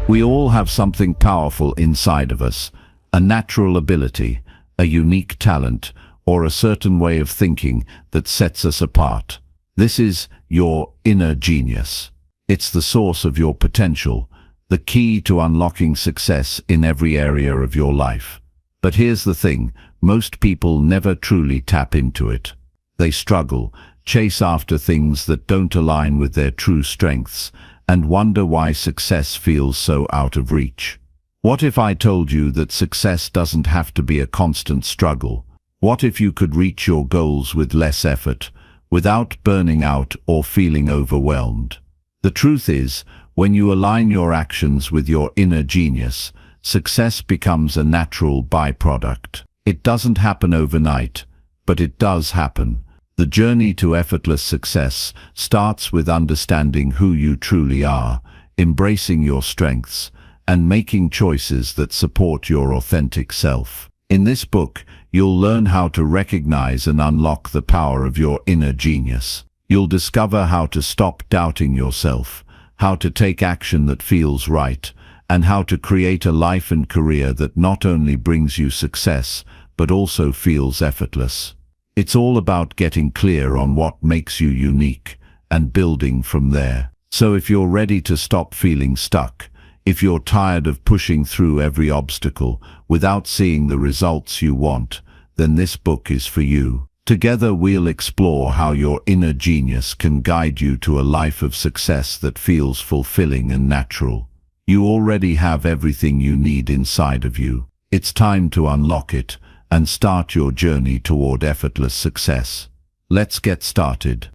We all have something powerful inside of us, a natural ability, a unique talent, or a certain way of thinking that sets us apart. This is your inner genius. It's the source of your potential, the key to unlocking success in every area of your life. But here's the thing, most people never truly tap into it. They struggle, chase after things that don't align with their true strengths, and wonder why success feels so out of reach. What if I told you that success doesn't have to be a constant struggle? What if you could reach your goals with less effort, without burning out or feeling overwhelmed? The truth is, when you align your actions with your inner genius, success becomes a natural byproduct. It doesn't happen overnight, but it does happen. The journey to effortless success starts with understanding who you truly are, embracing your strengths, and making choices that support your authentic self. In this book, you'll learn how to recognize and unlock the power of your inner genius. You'll discover how to stop doubting yourself, how to take action that feels right, and how to create a life and career that not only brings you success, but also feels effortless. It's all about getting clear on what makes you unique and building from there. So if you're ready to stop feeling stuck, if you're tired of pushing through every obstacle without seeing the results you want, then this book is for you. Together we'll explore how your inner genius can guide you to a life of success that feels fulfilling and natural. You already have everything you need inside of you. It's time to unlock it and start your journey toward effortless success. Let's get started.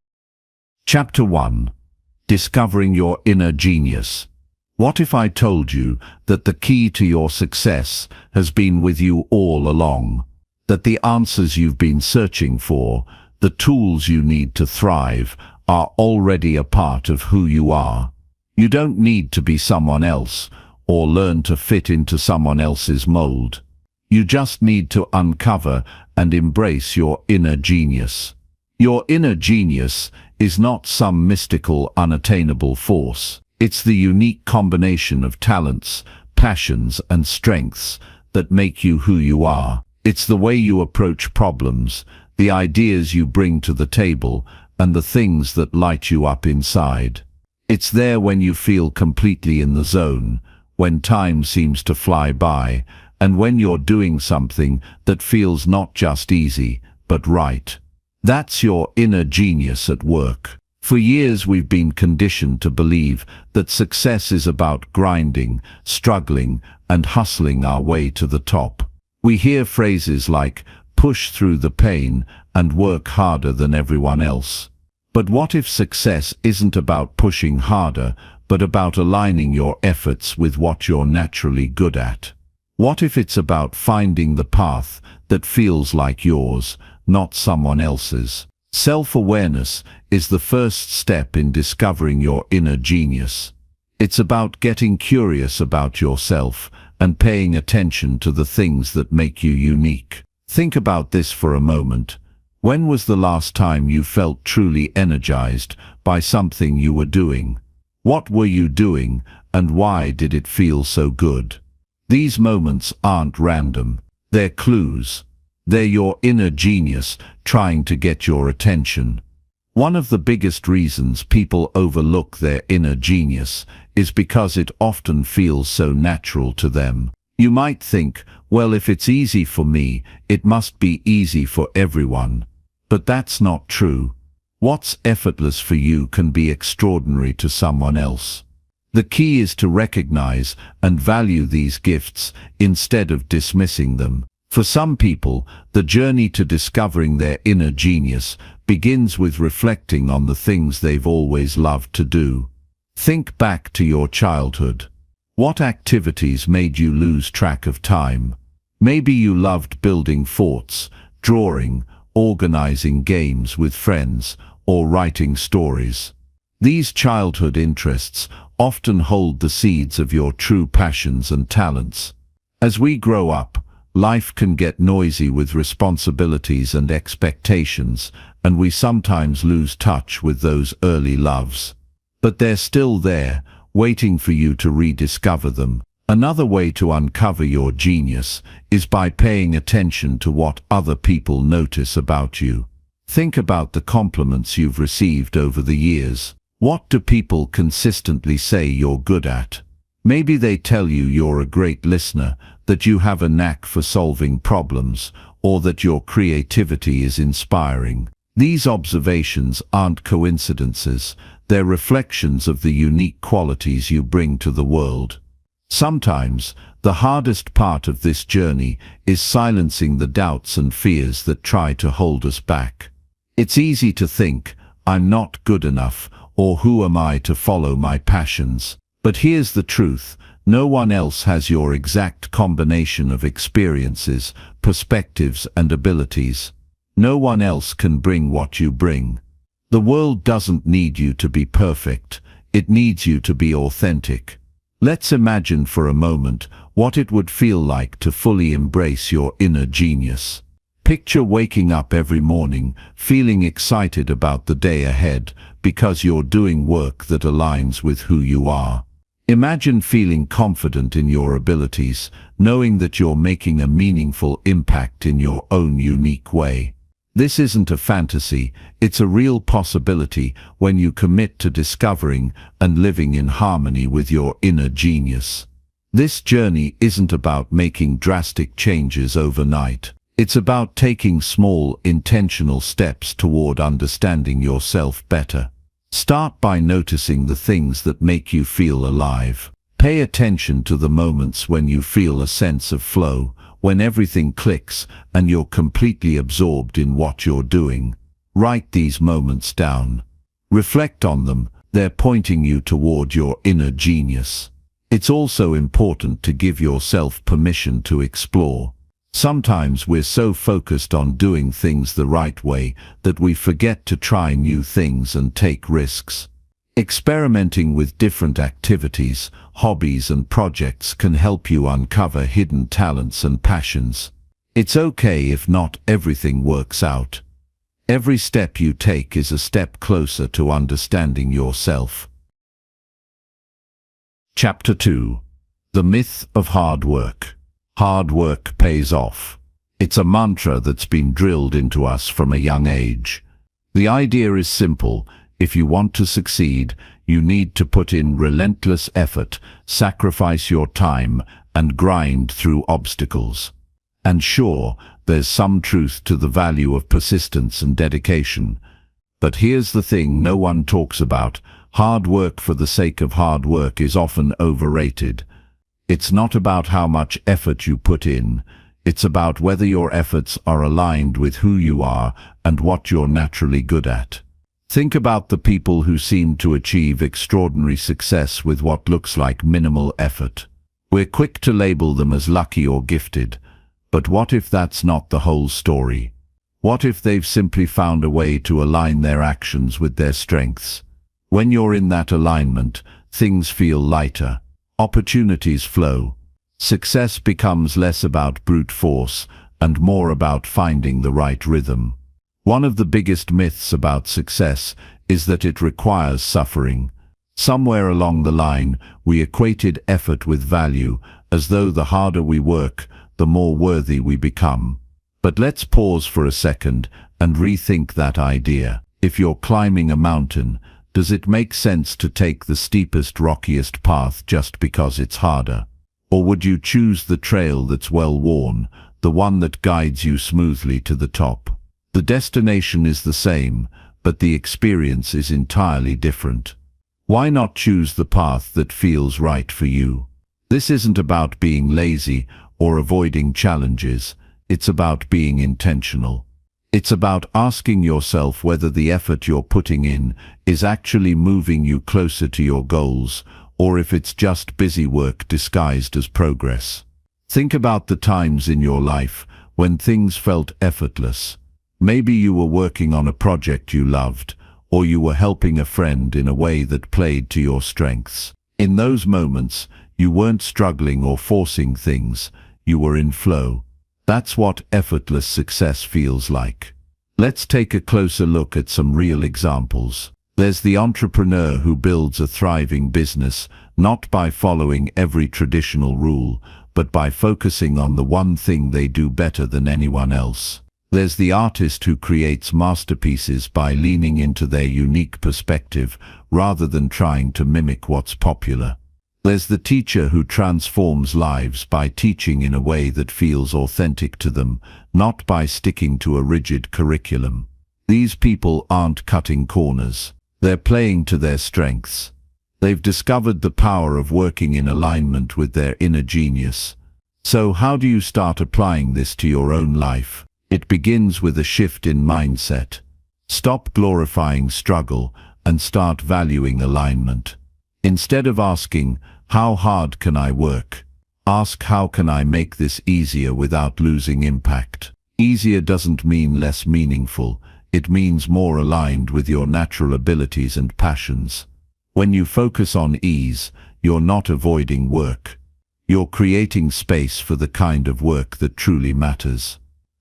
Chapter 1. Discovering your inner genius. What if I told you that the key to your success has been with you all along? That the answers you've been searching for, the tools you need to thrive, are already a part of who you are. You don't need to be someone else or learn to fit into someone else's mold. You just need to uncover and embrace your inner genius. Your inner genius is not some mystical, unattainable force. It's the unique combination of talents, passions, and strengths that make you who you are. It's the way you approach problems, the ideas you bring to the table, and the things that light you up inside. It's there when you feel completely in the zone, when time seems to fly by, and when you're doing something that feels not just easy, but right. That's your inner genius at work. For years we've been conditioned to believe that success is about grinding, struggling, and hustling our way to the top. We hear phrases like, push through the pain and work harder than everyone else. But what if success isn't about pushing harder, but about aligning your efforts with what you're naturally good at? What if it's about finding the path that feels like yours, not someone else's? Self-awareness is the first step in discovering your inner genius. It's about getting curious about yourself and paying attention to the things that make you unique. Think about this for a moment. When was the last time you felt truly energized by something you were doing? What were you doing, and why did it feel so good? These moments aren't random. They're clues. They're your inner genius trying to get your attention. One of the biggest reasons people overlook their inner genius is because it often feels so natural to them. You might think, well, if it's easy for me, it must be easy for everyone. But that's not true. What's effortless for you can be extraordinary to someone else. The key is to recognize and value these gifts instead of dismissing them. For some people, the journey to discovering their inner genius begins with reflecting on the things they've always loved to do. Think back to your childhood. What activities made you lose track of time? Maybe you loved building forts, drawing, organizing games with friends, or writing stories. These childhood interests often hold the seeds of your true passions and talents. As we grow up, life can get noisy with responsibilities and expectations, and we sometimes lose touch with those early loves. But they're still there, waiting for you to rediscover them. Another way to uncover your genius is by paying attention to what other people notice about you. Think about the compliments you've received over the years. What do people consistently say you're good at? Maybe they tell you you're a great listener, that you have a knack for solving problems, or that your creativity is inspiring. These observations aren't coincidences, they're reflections of the unique qualities you bring to the world. Sometimes, the hardest part of this journey is silencing the doubts and fears that try to hold us back. It's easy to think, I'm not good enough, or who am I to follow my passions? But here's the truth, no one else has your exact combination of experiences, perspectives, and abilities. No one else can bring what you bring. The world doesn't need you to be perfect, it needs you to be authentic. Let's imagine for a moment what it would feel like to fully embrace your inner genius. Picture waking up every morning, feeling excited about the day ahead, because you're doing work that aligns with who you are. Imagine feeling confident in your abilities, knowing that you're making a meaningful impact in your own unique way. This isn't a fantasy, it's a real possibility when you commit to discovering and living in harmony with your inner genius. This journey isn't about making drastic changes overnight. It's about taking small, intentional steps toward understanding yourself better. Start by noticing the things that make you feel alive. Pay attention to the moments when you feel a sense of flow, when everything clicks and you're completely absorbed in what you're doing. Write these moments down. Reflect on them, they're pointing you toward your inner genius. It's also important to give yourself permission to explore. Sometimes we're so focused on doing things the right way that we forget to try new things and take risks. Experimenting with different activities, hobbies, and projects can help you uncover hidden talents and passions. It's okay if not everything works out. Every step you take is a step closer to understanding yourself. Chapter 2. The Myth of Hard Work. Hard work pays off. It's a mantra that's been drilled into us from a young age. The idea is simple. If you want to succeed, you need to put in relentless effort, sacrifice your time, and grind through obstacles. And sure, there's some truth to the value of persistence and dedication. But here's the thing no one talks about. Hard work for the sake of hard work is often overrated. It's not about how much effort you put in. It's about whether your efforts are aligned with who you are and what you're naturally good at. Think about the people who seem to achieve extraordinary success with what looks like minimal effort. We're quick to label them as lucky or gifted. But what if that's not the whole story? What if they've simply found a way to align their actions with their strengths? When you're in that alignment, things feel lighter. Opportunities flow. Success becomes less about brute force and more about finding the right rhythm. One of the biggest myths about success is that it requires suffering. Somewhere along the line, we equated effort with value, as though the harder we work, the more worthy we become. But let's pause for a second and rethink that idea. If you're climbing a mountain, does it make sense to take the steepest, rockiest path just because it's harder? Or would you choose the trail that's well-worn, the one that guides you smoothly to the top? The destination is the same, but the experience is entirely different. Why not choose the path that feels right for you? This isn't about being lazy or avoiding challenges. It's about being intentional. It's about asking yourself whether the effort you're putting in is actually moving you closer to your goals, or if it's just busy work disguised as progress. Think about the times in your life when things felt effortless. Maybe you were working on a project you loved, or you were helping a friend in a way that played to your strengths. In those moments, you weren't struggling or forcing things, you were in flow. That's what effortless success feels like. Let's take a closer look at some real examples. There's the entrepreneur who builds a thriving business, not by following every traditional rule, but by focusing on the one thing they do better than anyone else. There's the artist who creates masterpieces by leaning into their unique perspective rather than trying to mimic what's popular. There's the teacher who transforms lives by teaching in a way that feels authentic to them, not by sticking to a rigid curriculum. These people aren't cutting corners. They're playing to their strengths. They've discovered the power of working in alignment with their inner genius. So how do you start applying this to your own life? It begins with a shift in mindset. Stop glorifying struggle and start valuing alignment. Instead of asking, "How hard can I work?" ask, "How can I make this easier without losing impact?" Easier doesn't mean less meaningful. It means more aligned with your natural abilities and passions. When you focus on ease, you're not avoiding work. You're creating space for the kind of work that truly matters.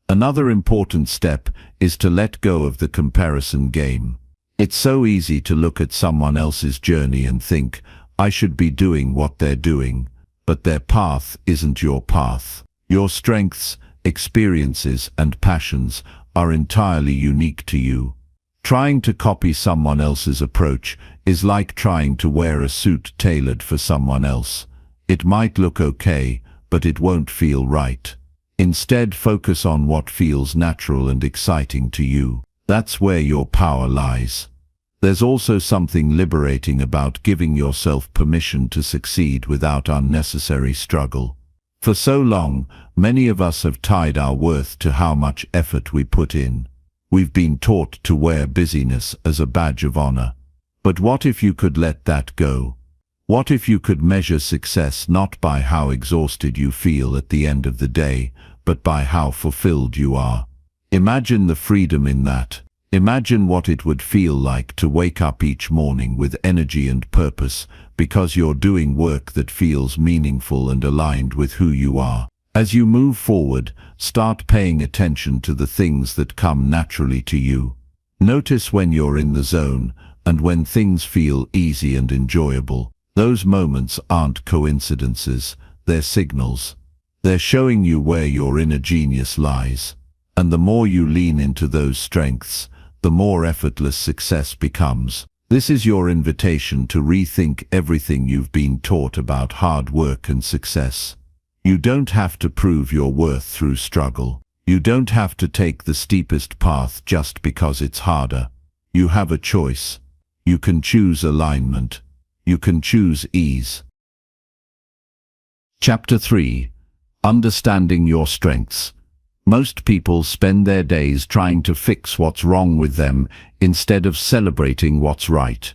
Another important step is to let go of the comparison game. It's so easy to look at someone else's journey and think, "I should be doing what they're doing," but their path isn't your path. Your strengths, experiences, and passions are entirely unique to you. Trying to copy someone else's approach is like trying to wear a suit tailored for someone else. It might look okay, but it won't feel right. Instead, focus on what feels natural and exciting to you. That's where your power lies. There's also something liberating about giving yourself permission to succeed without unnecessary struggle. For so long, many of us have tied our worth to how much effort we put in. We've been taught to wear busyness as a badge of honor. But what if you could let that go? What if you could measure success not by how exhausted you feel at the end of the day, but by how fulfilled you are? Imagine the freedom in that. Imagine what it would feel like to wake up each morning with energy and purpose, because you're doing work that feels meaningful and aligned with who you are. As you move forward, start paying attention to the things that come naturally to you. Notice when you're in the zone, and when things feel easy and enjoyable. Those moments aren't coincidences, they're signals. They're showing you where your inner genius lies. And the more you lean into those strengths, the more effortless success becomes. This is your invitation to rethink everything you've been taught about hard work and success. You don't have to prove your worth through struggle. You don't have to take the steepest path just because it's harder. You have a choice. You can choose alignment. You can choose ease. Chapter 3. Understanding your strengths. Most people spend their days trying to fix what's wrong with them instead of celebrating what's right.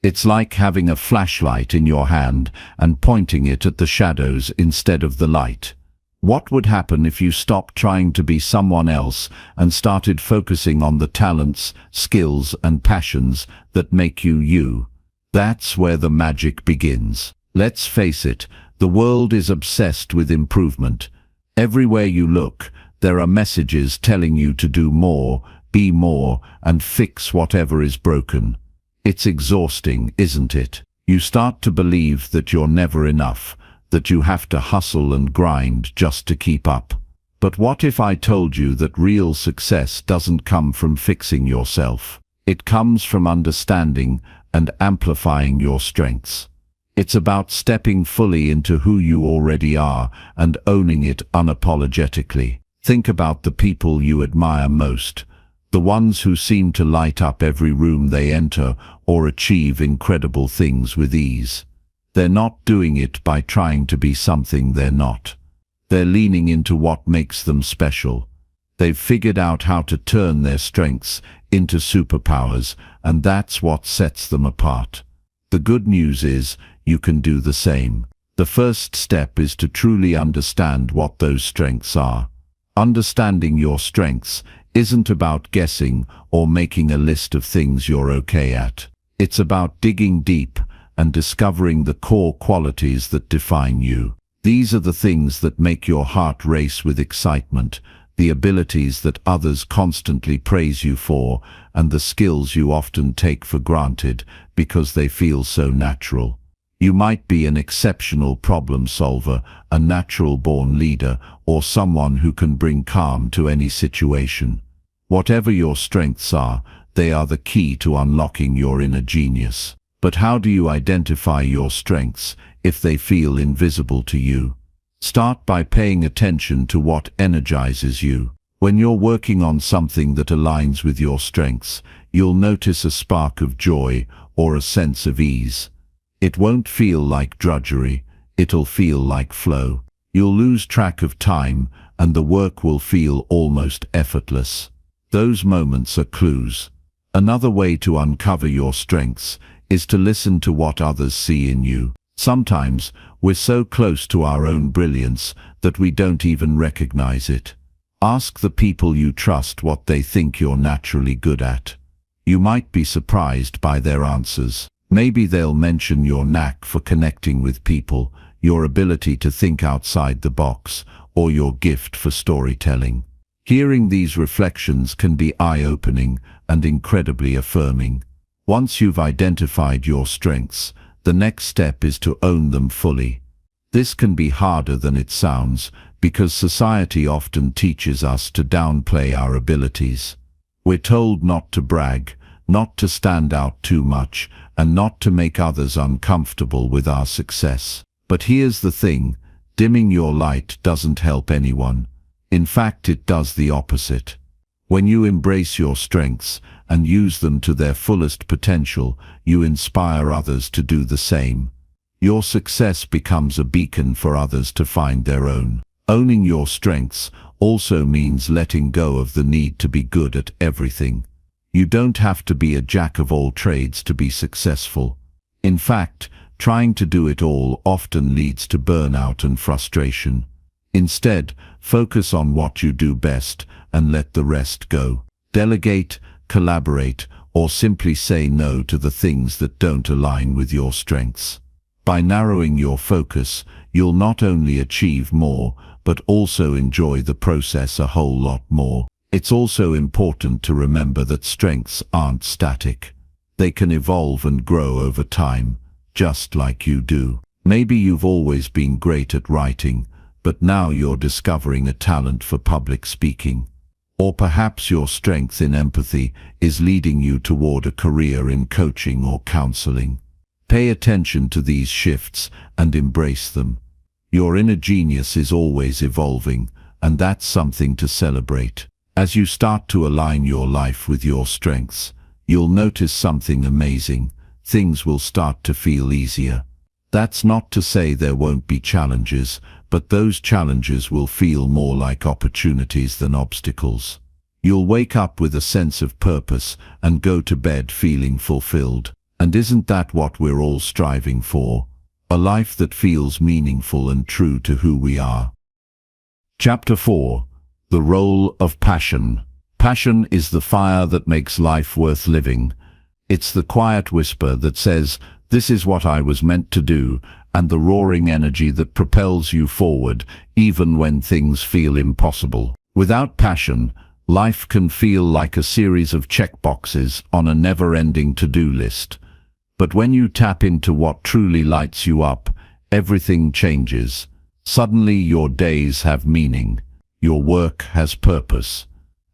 It's like having a flashlight in your hand and pointing it at the shadows instead of the light. What would happen if you stopped trying to be someone else and started focusing on the talents, skills, and passions that make you you? That's where the magic begins. Let's face it, the world is obsessed with improvement. Everywhere you look, there are messages telling you to do more, be more, and fix whatever is broken. It's exhausting, isn't it? You start to believe that you're never enough, that you have to hustle and grind just to keep up. But what if I told you that real success doesn't come from fixing yourself? It comes from understanding and amplifying your strengths. It's about stepping fully into who you already are and owning it unapologetically. Think about the people you admire most, the ones who seem to light up every room they enter or achieve incredible things with ease. They're not doing it by trying to be something they're not. They're leaning into what makes them special. They've figured out how to turn their strengths into superpowers, and that's what sets them apart. The good news is, you can do the same. The first step is to truly understand what those strengths are. Understanding your strengths isn't about guessing or making a list of things you're okay at. It's about digging deep and discovering the core qualities that define you. These are the things that make your heart race with excitement, the abilities that others constantly praise you for, and the skills you often take for granted because they feel so natural. You might be an exceptional problem solver, a natural-born leader, or someone who can bring calm to any situation. Whatever your strengths are, they are the key to unlocking your inner genius. But how do you identify your strengths if they feel invisible to you? Start by paying attention to what energizes you. When you're working on something that aligns with your strengths, you'll notice a spark of joy or a sense of ease. It won't feel like drudgery, it'll feel like flow. You'll lose track of time, and the work will feel almost effortless. Those moments are clues. Another way to uncover your strengths is to listen to what others see in you. Sometimes, we're so close to our own brilliance that we don't even recognize it. Ask the people you trust what they think you're naturally good at. You might be surprised by their answers. Maybe they'll mention your knack for connecting with people, your ability to think outside the box, or your gift for storytelling. Hearing these reflections can be eye-opening and incredibly affirming. Once you've identified your strengths, the next step is to own them fully. This can be harder than it sounds, because society often teaches us to downplay our abilities. We're told not to brag, not to stand out too much, and not to make others uncomfortable with our success. But here's the thing, dimming your light doesn't help anyone. In fact, it does the opposite. When you embrace your strengths and use them to their fullest potential, you inspire others to do the same. Your success becomes a beacon for others to find their own. Owning your strengths also means letting go of the need to be good at everything. You don't have to be a jack of all trades to be successful. In fact, trying to do it all often leads to burnout and frustration. Instead, focus on what you do best and let the rest go. Delegate, collaborate, or simply say no to the things that don't align with your strengths. By narrowing your focus, you'll not only achieve more, but also enjoy the process a whole lot more. It's also important to remember that strengths aren't static. They can evolve and grow over time, just like you do. Maybe you've always been great at writing, but now you're discovering a talent for public speaking. Or perhaps your strength in empathy is leading you toward a career in coaching or counseling. Pay attention to these shifts and embrace them. Your inner genius is always evolving, and that's something to celebrate. As you start to align your life with your strengths, you'll notice something amazing. Things will start to feel easier. That's not to say there won't be challenges, but those challenges will feel more like opportunities than obstacles. You'll wake up with a sense of purpose and go to bed feeling fulfilled. And isn't that what we're all striving for? A life that feels meaningful and true to who we are. Chapter 4. The Role of Passion. Passion is the fire that makes life worth living. It's the quiet whisper that says, "This is what I was meant to do," and the roaring energy that propels you forward, even when things feel impossible. Without passion, life can feel like a series of checkboxes on a never-ending to-do list. But when you tap into what truly lights you up, everything changes. Suddenly your days have meaning. Your work has purpose.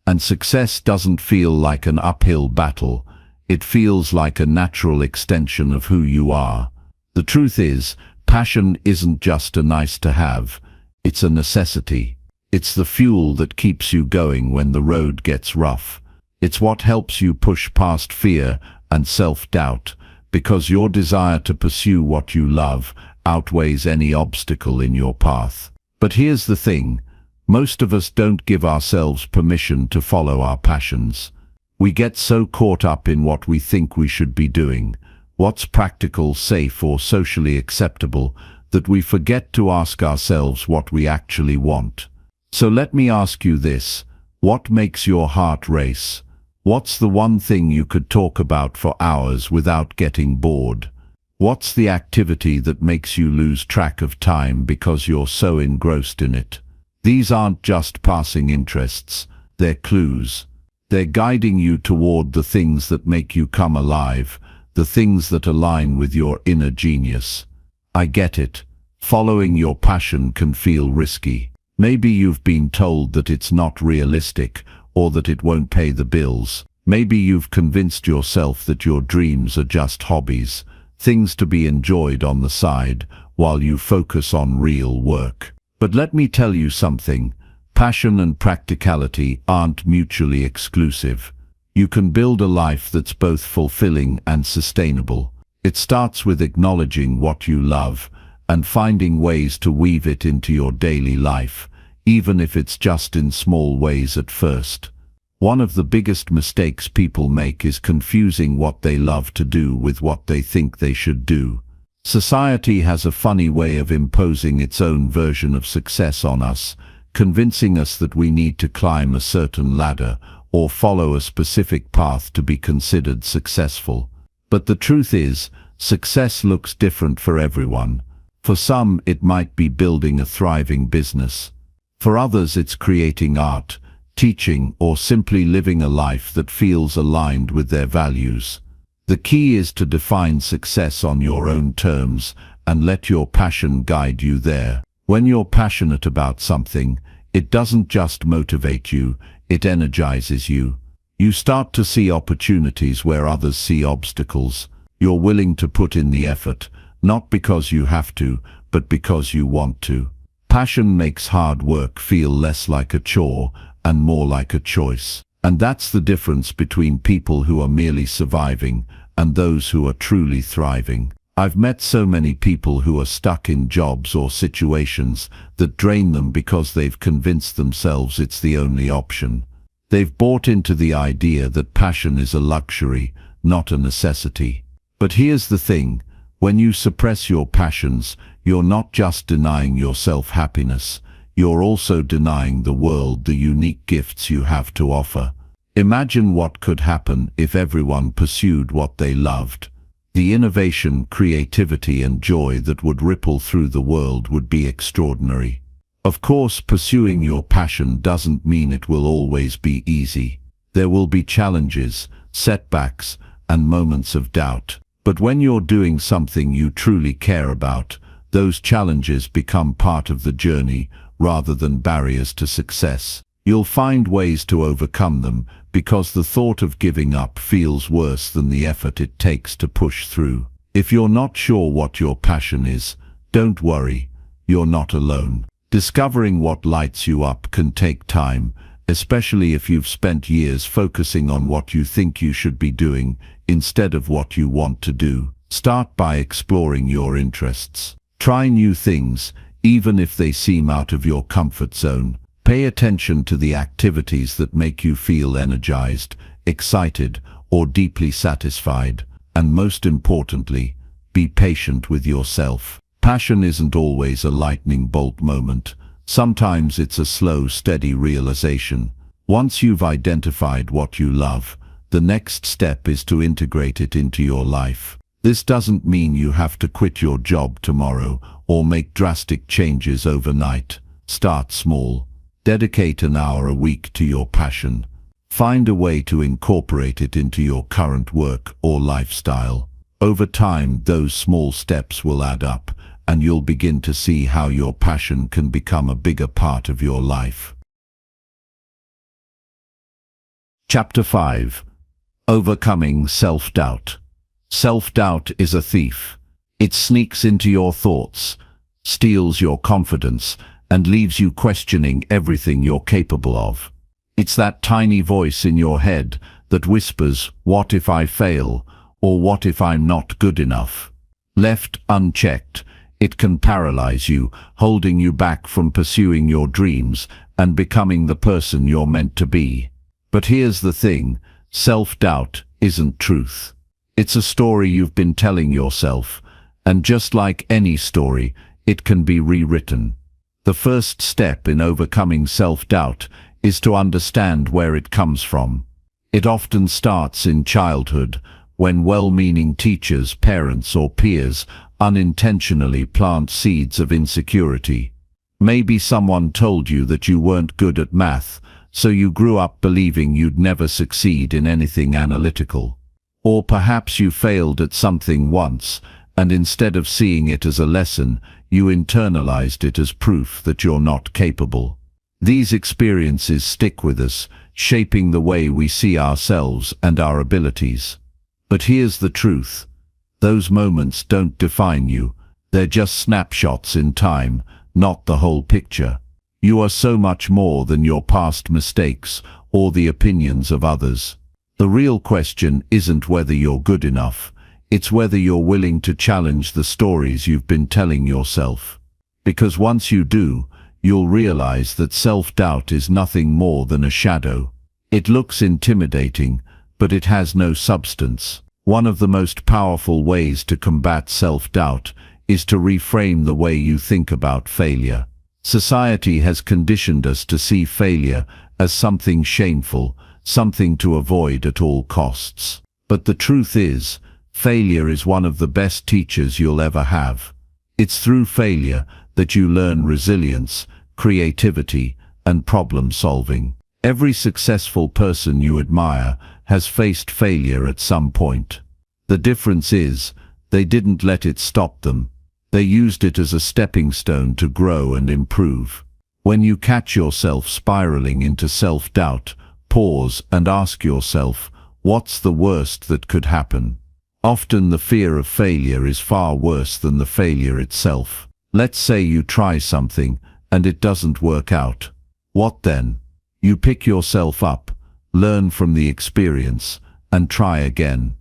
And success doesn't feel like an uphill battle. It feels like a natural extension of who you are. The truth is, passion isn't just a nice to have. It's a necessity. It's the fuel that keeps you going when the road gets rough. It's what helps you push past fear and self-doubt, because your desire to pursue what you love outweighs any obstacle in your path. But here's the thing. Most of us don't give ourselves permission to follow our passions. We get so caught up in what we think we should be doing, what's practical, safe, or socially acceptable, that we forget to ask ourselves what we actually want. So let me ask you this: what makes your heart race? What's the one thing you could talk about for hours without getting bored? What's the activity that makes you lose track of time because you're so engrossed in it? These aren't just passing interests, they're clues. They're guiding you toward the things that make you come alive, the things that align with your inner genius. I get it. Following your passion can feel risky. Maybe you've been told that it's not realistic, or that it won't pay the bills. Maybe you've convinced yourself that your dreams are just hobbies, things to be enjoyed on the side, while you focus on real work. But let me tell you something. Passion and practicality aren't mutually exclusive. You can build a life that's both fulfilling and sustainable. It starts with acknowledging what you love and finding ways to weave it into your daily life, even if it's just in small ways at first. One of the biggest mistakes people make is confusing what they love to do with what they think they should do. Society has a funny way of imposing its own version of success on us, convincing us that we need to climb a certain ladder or follow a specific path to be considered successful. But the truth is, success looks different for everyone. For some, it might be building a thriving business. For others, it's creating art, teaching, or simply living a life that feels aligned with their values. The key is to define success on your own terms and let your passion guide you there. When you're passionate about something, it doesn't just motivate you, it energizes you. You start to see opportunities where others see obstacles. You're willing to put in the effort, not because you have to, but because you want to. Passion makes hard work feel less like a chore and more like a choice. And that's the difference between people who are merely surviving and those who are truly thriving. I've met so many people who are stuck in jobs or situations that drain them because they've convinced themselves it's the only option. They've bought into the idea that passion is a luxury, not a necessity. But here's the thing, when you suppress your passions, you're not just denying yourself happiness, you're also denying the world the unique gifts you have to offer. Imagine what could happen if everyone pursued what they loved. The innovation, creativity, and joy that would ripple through the world would be extraordinary. Of course, pursuing your passion doesn't mean it will always be easy. There will be challenges, setbacks, and moments of doubt. But when you're doing something you truly care about, those challenges become part of the journey rather than barriers to success. You'll find ways to overcome them because the thought of giving up feels worse than the effort it takes to push through. If you're not sure what your passion is, don't worry, you're not alone. Discovering what lights you up can take time, especially if you've spent years focusing on what you think you should be doing instead of what you want to do. Start by exploring your interests. Try new things, even if they seem out of your comfort zone. Pay attention to the activities that make you feel energized, excited, or deeply satisfied. And most importantly, be patient with yourself. Passion isn't always a lightning bolt moment. Sometimes it's a slow, steady realization. Once you've identified what you love, the next step is to integrate it into your life. This doesn't mean you have to quit your job tomorrow or make drastic changes overnight. Start small. Dedicate an hour a week to your passion. Find a way to incorporate it into your current work or lifestyle. Over time, those small steps will add up, and you'll begin to see how your passion can become a bigger part of your life. Chapter 5. Overcoming self-doubt. Self-doubt is a thief. It sneaks into your thoughts, steals your confidence, and leaves you questioning everything you're capable of. It's that tiny voice in your head that whispers, "What if I fail?" or "What if I'm not good enough?" Left unchecked, it can paralyze you, holding you back from pursuing your dreams and becoming the person you're meant to be. But here's the thing, self-doubt isn't truth. It's a story you've been telling yourself, and just like any story, it can be rewritten. The first step in overcoming self-doubt is to understand where it comes from. It often starts in childhood, when well-meaning teachers, parents, or peers unintentionally plant seeds of insecurity. Maybe someone told you that you weren't good at math, so you grew up believing you'd never succeed in anything analytical. Or perhaps you failed at something once, and instead of seeing it as a lesson, you internalized it as proof that you're not capable. These experiences stick with us, shaping the way we see ourselves and our abilities. But here's the truth. Those moments don't define you. They're just snapshots in time, not the whole picture. You are so much more than your past mistakes or the opinions of others. The real question isn't whether you're good enough. It's whether you're willing to challenge the stories you've been telling yourself. Because once you do, you'll realize that self-doubt is nothing more than a shadow. It looks intimidating, but it has no substance. One of the most powerful ways to combat self-doubt is to reframe the way you think about failure. Society has conditioned us to see failure as something shameful, something to avoid at all costs. But the truth is, failure is one of the best teachers you'll ever have. It's through failure that you learn resilience, creativity, and problem solving. Every successful person you admire has faced failure at some point. The difference is, they didn't let it stop them. They used it as a stepping stone to grow and improve. When you catch yourself spiraling into self-doubt, pause and ask yourself, what's the worst that could happen? Often the fear of failure is far worse than the failure itself. Let's say you try something and it doesn't work out. What then? You pick yourself up, learn from the experience, and try again.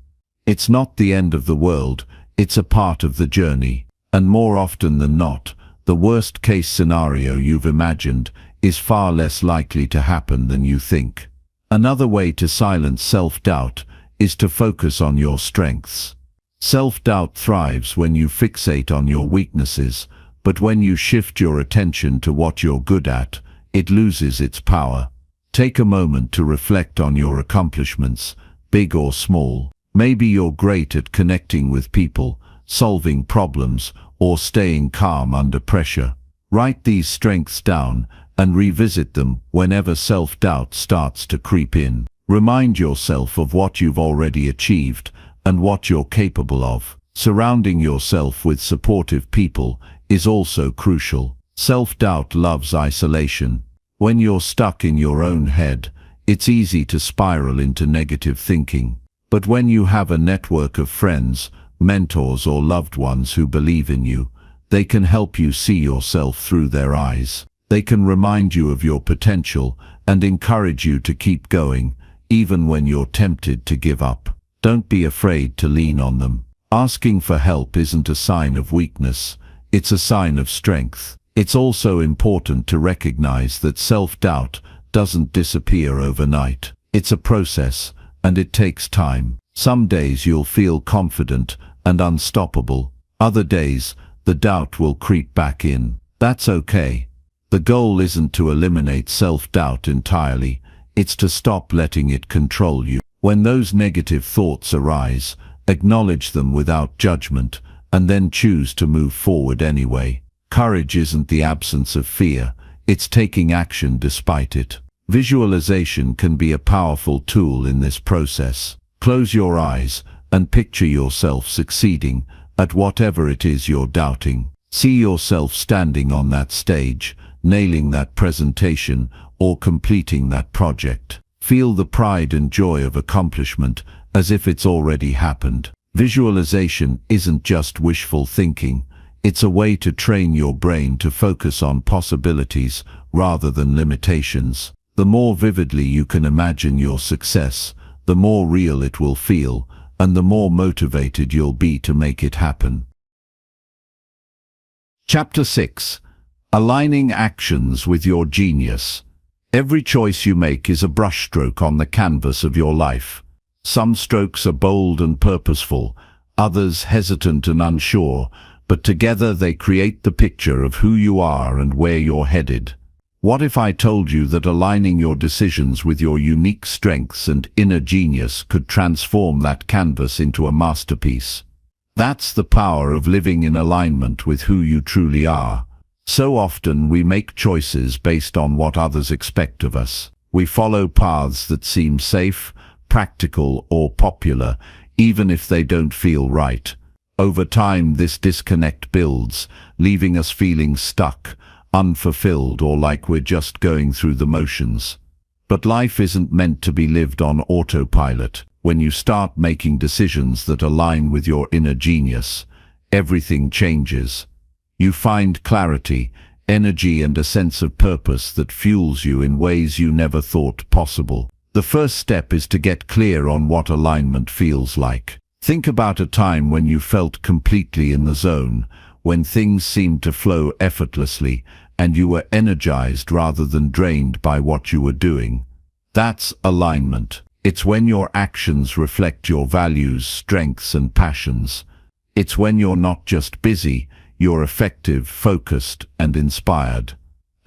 It's not the end of the world, it's a part of the journey. And more often than not, the worst-case scenario you've imagined is far less likely to happen than you think. Another way to silence self-doubt is to focus on your strengths. Self-doubt thrives when you fixate on your weaknesses, but when you shift your attention to what you're good at, it loses its power. Take a moment to reflect on your accomplishments, big or small. Maybe you're great at connecting with people, solving problems, or staying calm under pressure. Write these strengths down and revisit them whenever self-doubt starts to creep in. Remind yourself of what you've already achieved and what you're capable of. Surrounding yourself with supportive people is also crucial. Self-doubt loves isolation. When you're stuck in your own head, it's easy to spiral into negative thinking. But when you have a network of friends, mentors, or loved ones who believe in you, they can help you see yourself through their eyes. They can remind you of your potential and encourage you to keep going, even when you're tempted to give up. Don't be afraid to lean on them. Asking for help isn't a sign of weakness, it's a sign of strength. It's also important to recognize that self-doubt doesn't disappear overnight. It's a process, and it takes time. Some days you'll feel confident and unstoppable. Other days, the doubt will creep back in. That's okay. The goal isn't to eliminate self-doubt entirely, it's to stop letting it control you. When those negative thoughts arise, acknowledge them without judgment, and then choose to move forward anyway. Courage isn't the absence of fear, it's taking action despite it. Visualization can be a powerful tool in this process. Close your eyes and picture yourself succeeding at whatever it is you're doubting. See yourself standing on that stage, nailing that presentation, or completing that project. Feel the pride and joy of accomplishment as if it's already happened. Visualization isn't just wishful thinking, it's a way to train your brain to focus on possibilities rather than limitations. The more vividly you can imagine your success, the more real it will feel, and the more motivated you'll be to make it happen. Chapter 6. Aligning actions with your genius. Every choice you make is a brushstroke on the canvas of your life. Some strokes are bold and purposeful, others hesitant and unsure, but together they create the picture of who you are and where you're headed. What if I told you that aligning your decisions with your unique strengths and inner genius could transform that canvas into a masterpiece? That's the power of living in alignment with who you truly are. So often we make choices based on what others expect of us. We follow paths that seem safe, practical, or popular, even if they don't feel right. Over time, this disconnect builds, leaving us feeling stuck, unfulfilled, or like we're just going through the motions. But life isn't meant to be lived on autopilot. When you start making decisions that align with your inner genius, everything changes. You find clarity, energy, and a sense of purpose that fuels you in ways you never thought possible. The first step is to get clear on what alignment feels like. Think about a time when you felt completely in the zone, when things seemed to flow effortlessly, and you were energized rather than drained by what you were doing. That's alignment. It's when your actions reflect your values, strengths, and passions. It's when you're not just busy, you're effective, focused, and inspired.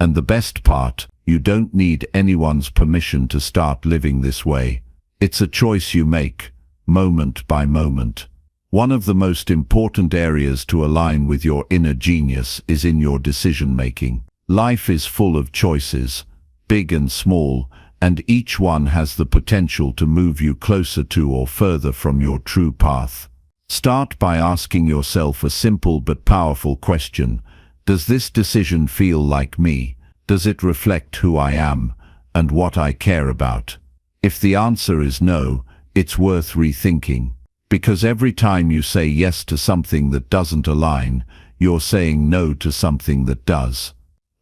And the best part, you don't need anyone's permission to start living this way. It's a choice you make, moment by moment. One of the most important areas to align with your inner genius is in your decision-making. Life is full of choices, big and small, and each one has the potential to move you closer to or further from your true path. Start by asking yourself a simple but powerful question. Does this decision feel like me? Does it reflect who I am and what I care about? If the answer is no, it's worth rethinking. Because every time you say yes to something that doesn't align, you're saying no to something that does.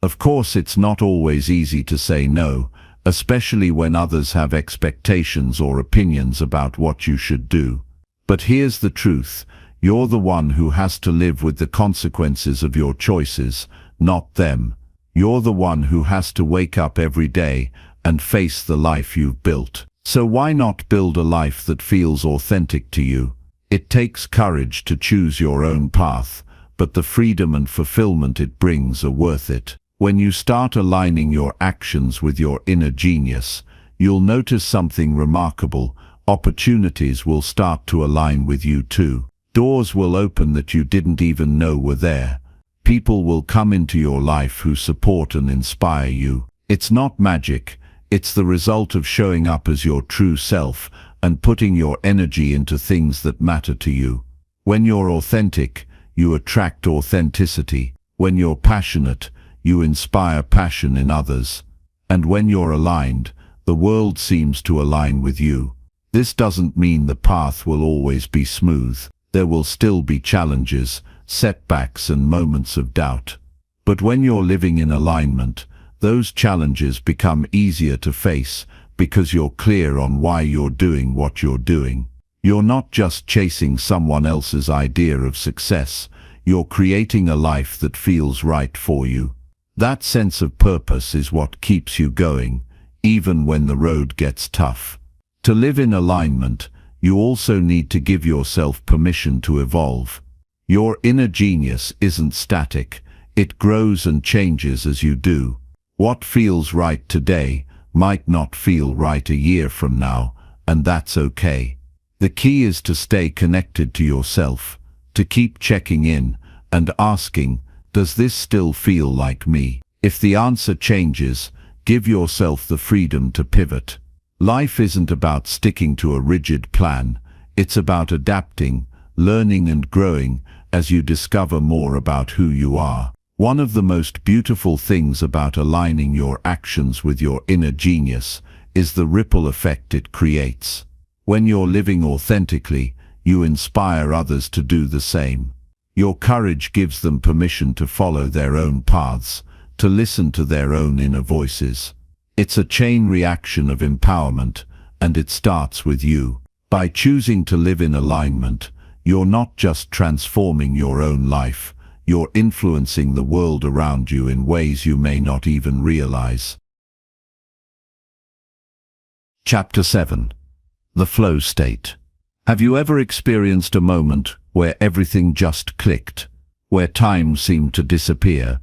Of course, it's not always easy to say no, especially when others have expectations or opinions about what you should do. But here's the truth, you're the one who has to live with the consequences of your choices, not them. You're the one who has to wake up every day and face the life you've built. So why not build a life that feels authentic to you? It takes courage to choose your own path, but the freedom and fulfillment it brings are worth it. When you start aligning your actions with your inner genius, you'll notice something remarkable. Opportunities will start to align with you too. Doors will open that you didn't even know were there. People will come into your life who support and inspire you. It's not magic, it's the result of showing up as your true self and putting your energy into things that matter to you. When you're authentic, you attract authenticity. When you're passionate, you inspire passion in others. And when you're aligned, the world seems to align with you. This doesn't mean the path will always be smooth. There will still be challenges, setbacks, and moments of doubt. But when you're living in alignment, those challenges become easier to face because you're clear on why you're doing what you're doing. You're not just chasing someone else's idea of success, you're creating a life that feels right for you. That sense of purpose is what keeps you going, even when the road gets tough. To live in alignment, you also need to give yourself permission to evolve. Your inner genius isn't static, it grows and changes as you do. What feels right today might not feel right a year from now, and that's okay. The key is to stay connected to yourself, to keep checking in and asking, does this still feel like me? If the answer changes, give yourself the freedom to pivot. Life isn't about sticking to a rigid plan, it's about adapting, learning, and growing as you discover more about who you are. One of the most beautiful things about aligning your actions with your inner genius is the ripple effect it creates. When you're living authentically, you inspire others to do the same. Your courage gives them permission to follow their own paths, to listen to their own inner voices. It's a chain reaction of empowerment, and it starts with you. By choosing to live in alignment, you're not just transforming your own life, you're influencing the world around you in ways you may not even realize. Chapter 7. The Flow State. Have you ever experienced a moment where everything just clicked, where time seemed to disappear,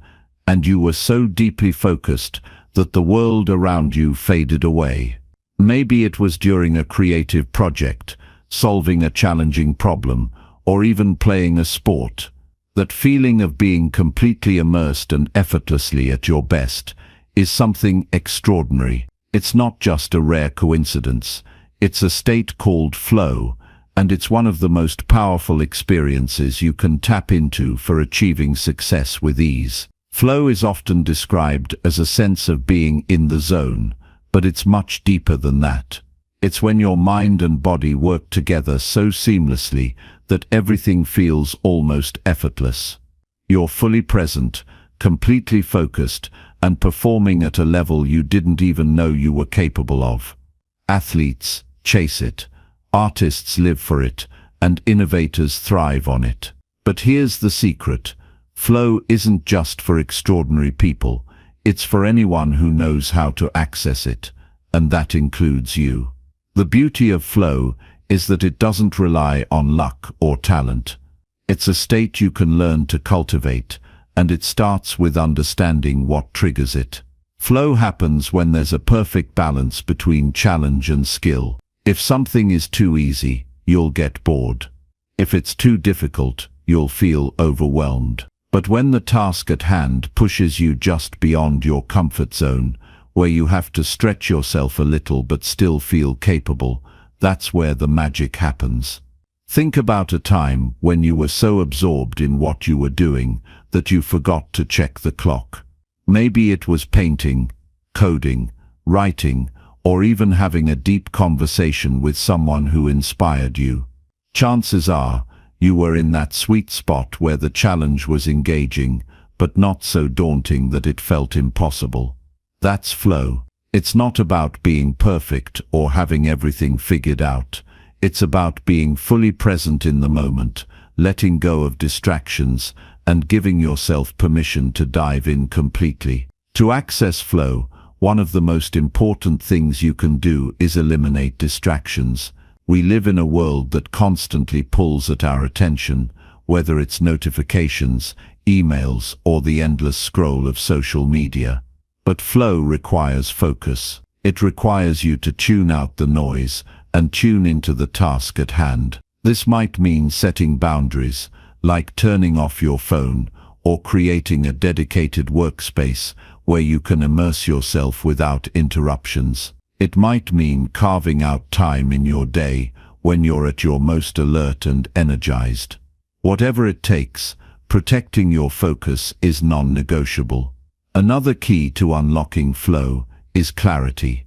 and you were so deeply focused that the world around you faded away? Maybe it was during a creative project, solving a challenging problem, or even playing a sport. That feeling of being completely immersed and effortlessly at your best is something extraordinary. It's not just a rare coincidence. It's a state called flow, and it's one of the most powerful experiences you can tap into for achieving success with ease. Flow is often described as a sense of being in the zone, but it's much deeper than that. It's when your mind and body work together so seamlessly that everything feels almost effortless. You're fully present, completely focused, and performing at a level you didn't even know you were capable of. Athletes chase it, artists live for it, and innovators thrive on it. But here's the secret. Flow isn't just for extraordinary people. It's for anyone who knows how to access it, and that includes you. The beauty of flow is that it doesn't rely on luck or talent. It's a state you can learn to cultivate, and it starts with understanding what triggers it. Flow happens when there's a perfect balance between challenge and skill. If something is too easy, you'll get bored. If it's too difficult, you'll feel overwhelmed. But when the task at hand pushes you just beyond your comfort zone, where you have to stretch yourself a little but still feel capable, that's where the magic happens. Think about a time when you were so absorbed in what you were doing that you forgot to check the clock. Maybe it was painting, coding, writing, or even having a deep conversation with someone who inspired you. Chances are, you were in that sweet spot where the challenge was engaging, but not so daunting that it felt impossible. That's flow. It's not about being perfect or having everything figured out. It's about being fully present in the moment, letting go of distractions, and giving yourself permission to dive in completely. To access flow, one of the most important things you can do is eliminate distractions. We live in a world that constantly pulls at our attention, whether it's notifications, emails, or the endless scroll of social media. But flow requires focus. It requires you to tune out the noise and tune into the task at hand. This might mean setting boundaries, like turning off your phone, or creating a dedicated workspace where you can immerse yourself without interruptions. It might mean carving out time in your day when you're at your most alert and energized. Whatever it takes, protecting your focus is non-negotiable. Another key to unlocking flow is clarity.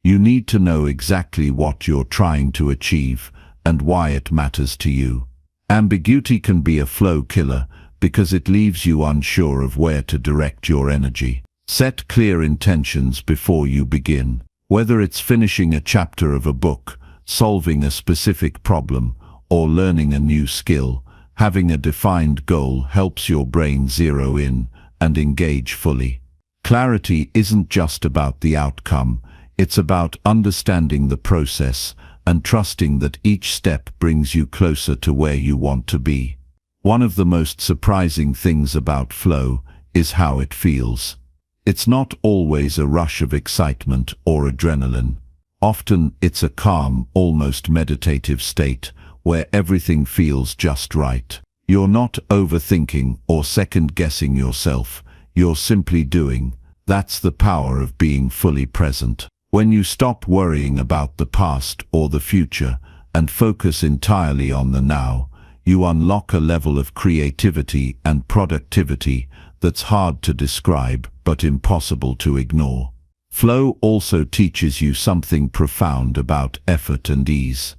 You need to know exactly what you're trying to achieve and why it matters to you. Ambiguity can be a flow killer because it leaves you unsure of where to direct your energy. Set clear intentions before you begin. Whether it's finishing a chapter of a book, solving a specific problem, or learning a new skill, having a defined goal helps your brain zero in and engage fully. Clarity isn't just about the outcome, it's about understanding the process and trusting that each step brings you closer to where you want to be. One of the most surprising things about flow is how it feels. It's not always a rush of excitement or adrenaline. Often it's a calm, almost meditative state where everything feels just right. You're not overthinking or second-guessing yourself. You're simply doing. That's the power of being fully present. When you stop worrying about the past or the future and focus entirely on the now, you unlock a level of creativity and productivity that's hard to describe but impossible to ignore. Flow also teaches you something profound about effort and ease.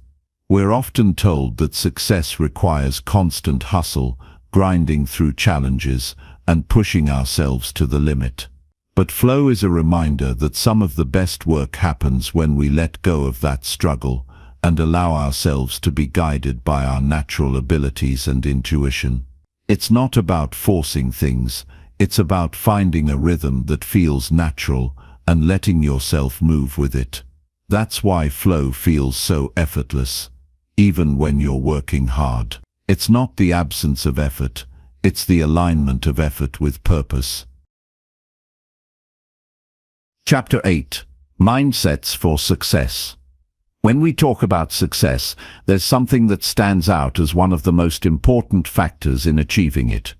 We're often told that success requires constant hustle, grinding through challenges, and pushing ourselves to the limit. But flow is a reminder that some of the best work happens when we let go of that struggle and allow ourselves to be guided by our natural abilities and intuition. It's not about forcing things, it's about finding a rhythm that feels natural and letting yourself move with it. That's why flow feels so effortless, even when you're working hard. It's not the absence of effort, it's the alignment of effort with purpose. Chapter 8. Mindsets for Success. When we talk about success, there's something that stands out as one of the most important factors in achieving it: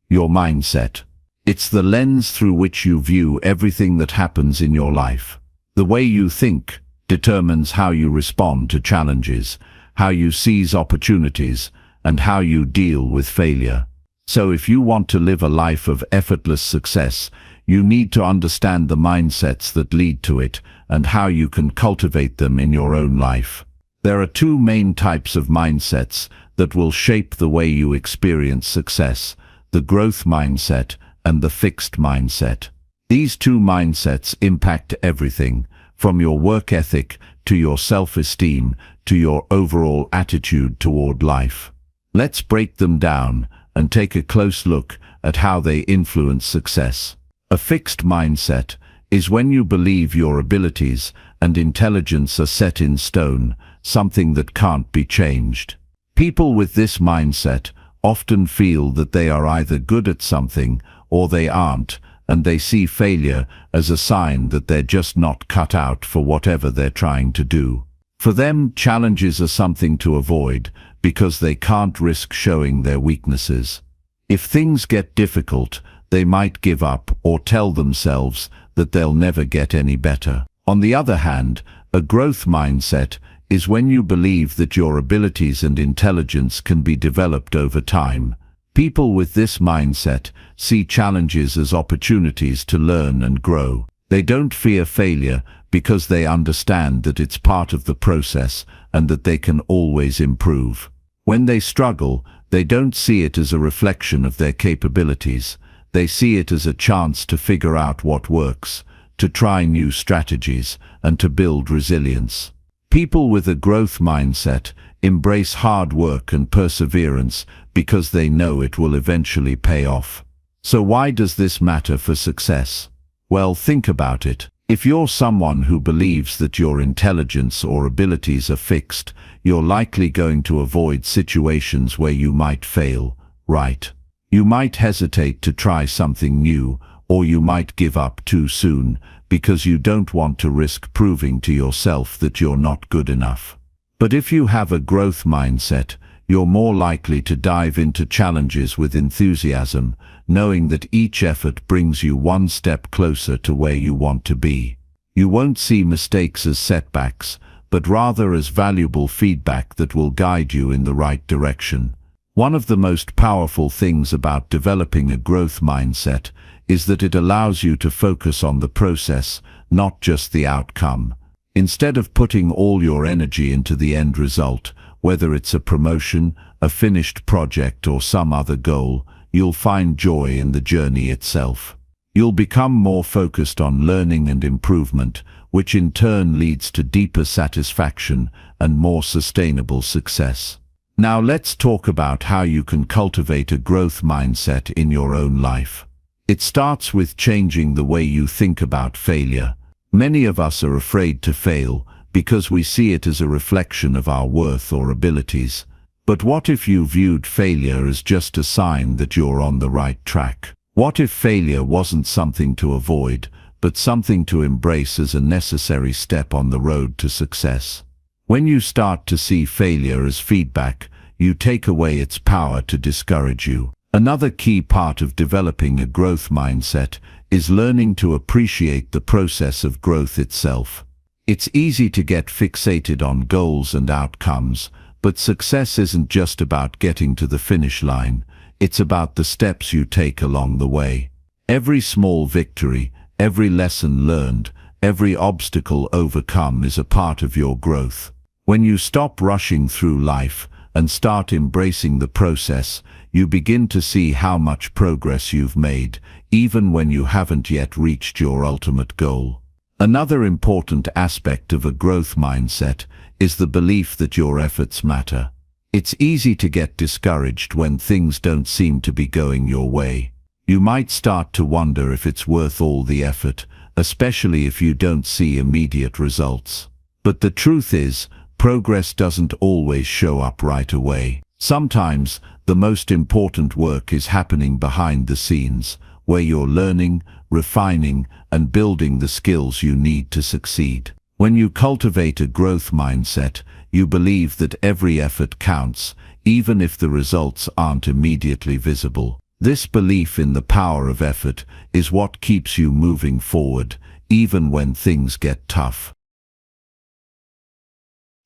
your mindset. It's the lens through which you view everything that happens in your life. The way you think determines how you respond to challenges, how you seize opportunities, and how you deal with failure. So if you want to live a life of effortless success, you need to understand the mindsets that lead to it and how you can cultivate them in your own life. There are two main types of mindsets that will shape the way you experience success: the growth mindset and the fixed mindset. These two mindsets impact everything, from your work ethic to your self-esteem to your overall attitude toward life. Let's break them down and take a close look at how they influence success. A fixed mindset is when you believe your abilities and intelligence are set in stone, something that can't be changed. People with this mindset often feel that they are either good at something or they aren't, and they see failure as a sign that they're just not cut out for whatever they're trying to do. For them, challenges are something to avoid because they can't risk showing their weaknesses. If things get difficult, they might give up or tell themselves that they'll never get any better. On the other hand, a growth mindset is when you believe that your abilities and intelligence can be developed over time. People with this mindset see challenges as opportunities to learn and grow. They don't fear failure because they understand that it's part of the process and that they can always improve. When they struggle, they don't see it as a reflection of their capabilities. They see it as a chance to figure out what works, to try new strategies, and to build resilience. People with a growth mindset embrace hard work and perseverance because they know it will eventually pay off. So why does this matter for success? Well, think about it. If you're someone who believes that your intelligence or abilities are fixed, you're likely going to avoid situations where you might fail, right? You might hesitate to try something new, or you might give up too soon because you don't want to risk proving to yourself that you're not good enough. But if you have a growth mindset, you're more likely to dive into challenges with enthusiasm, knowing that each effort brings you one step closer to where you want to be. You won't see mistakes as setbacks, but rather as valuable feedback that will guide you in the right direction. One of the most powerful things about developing a growth mindset is that it allows you to focus on the process, not just the outcome. Instead of putting all your energy into the end result, whether it's a promotion, a finished project, or some other goal, you'll find joy in the journey itself. You'll become more focused on learning and improvement, which in turn leads to deeper satisfaction and more sustainable success. Now let's talk about how you can cultivate a growth mindset in your own life. It starts with changing the way you think about failure. Many of us are afraid to fail because we see it as a reflection of our worth or abilities. But what if you viewed failure as just a sign that you're on the right track? What if failure wasn't something to avoid, but something to embrace as a necessary step on the road to success? When you start to see failure as feedback, you take away its power to discourage you. Another key part of developing a growth mindset is learning to appreciate the process of growth itself. It's easy to get fixated on goals and outcomes, but success isn't just about getting to the finish line. It's about the steps you take along the way. Every small victory, every lesson learned, every obstacle overcome is a part of your growth. When you stop rushing through life and start embracing the process, you begin to see how much progress you've made, even when you haven't yet reached your ultimate goal. Another important aspect of a growth mindset is the belief that your efforts matter. It's easy to get discouraged when things don't seem to be going your way. You might start to wonder if it's worth all the effort, especially if you don't see immediate results. But the truth is, progress doesn't always show up right away. Sometimes, the most important work is happening behind the scenes, where you're learning, refining, and building the skills you need to succeed. When you cultivate a growth mindset, you believe that every effort counts, even if the results aren't immediately visible. This belief in the power of effort is what keeps you moving forward, even when things get tough.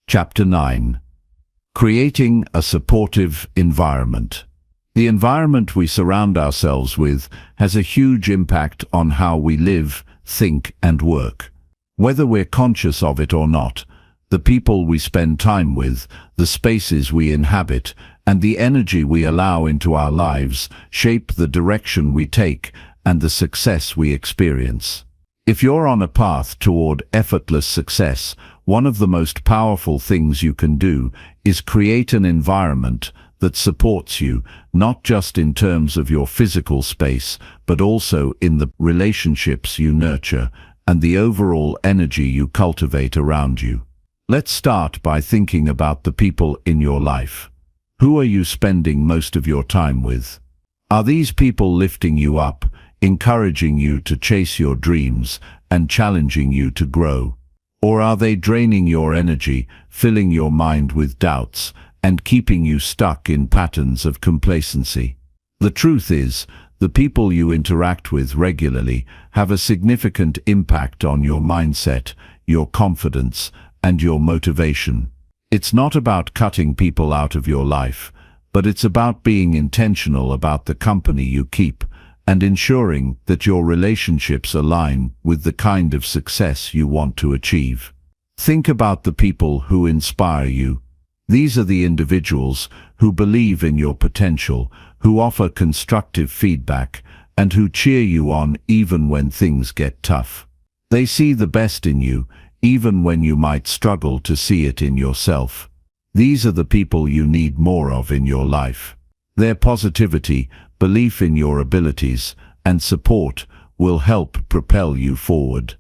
Chapter 9. Creating a supportive environment. The environment we surround ourselves with has a huge impact on how we live, think, and work. Whether we're conscious of it or not, the people we spend time with, the spaces we inhabit, and the energy we allow into our lives shape the direction we take and the success we experience. If you're on a path toward effortless success, one of the most powerful things you can do is create an environment that supports you, not just in terms of your physical space, but also in the relationships you nurture and the overall energy you cultivate around you. Let's start by thinking about the people in your life. Who are you spending most of your time with? Are these people lifting you up, encouraging you to chase your dreams, and challenging you to grow? Or are they draining your energy, filling your mind with doubts, and keeping you stuck in patterns of complacency? The truth is, the people you interact with regularly have a significant impact on your mindset, your confidence, and your motivation. It's not about cutting people out of your life, but it's about being intentional about the company you keep and ensuring that your relationships align with the kind of success you want to achieve. Think about the people who inspire you. These are the individuals who believe in your potential, who offer constructive feedback, and who cheer you on even when things get tough. They see the best in you, even when you might struggle to see it in yourself. These are the people you need more of in your life. Their positivity, belief in your abilities, and support will help propel you forward.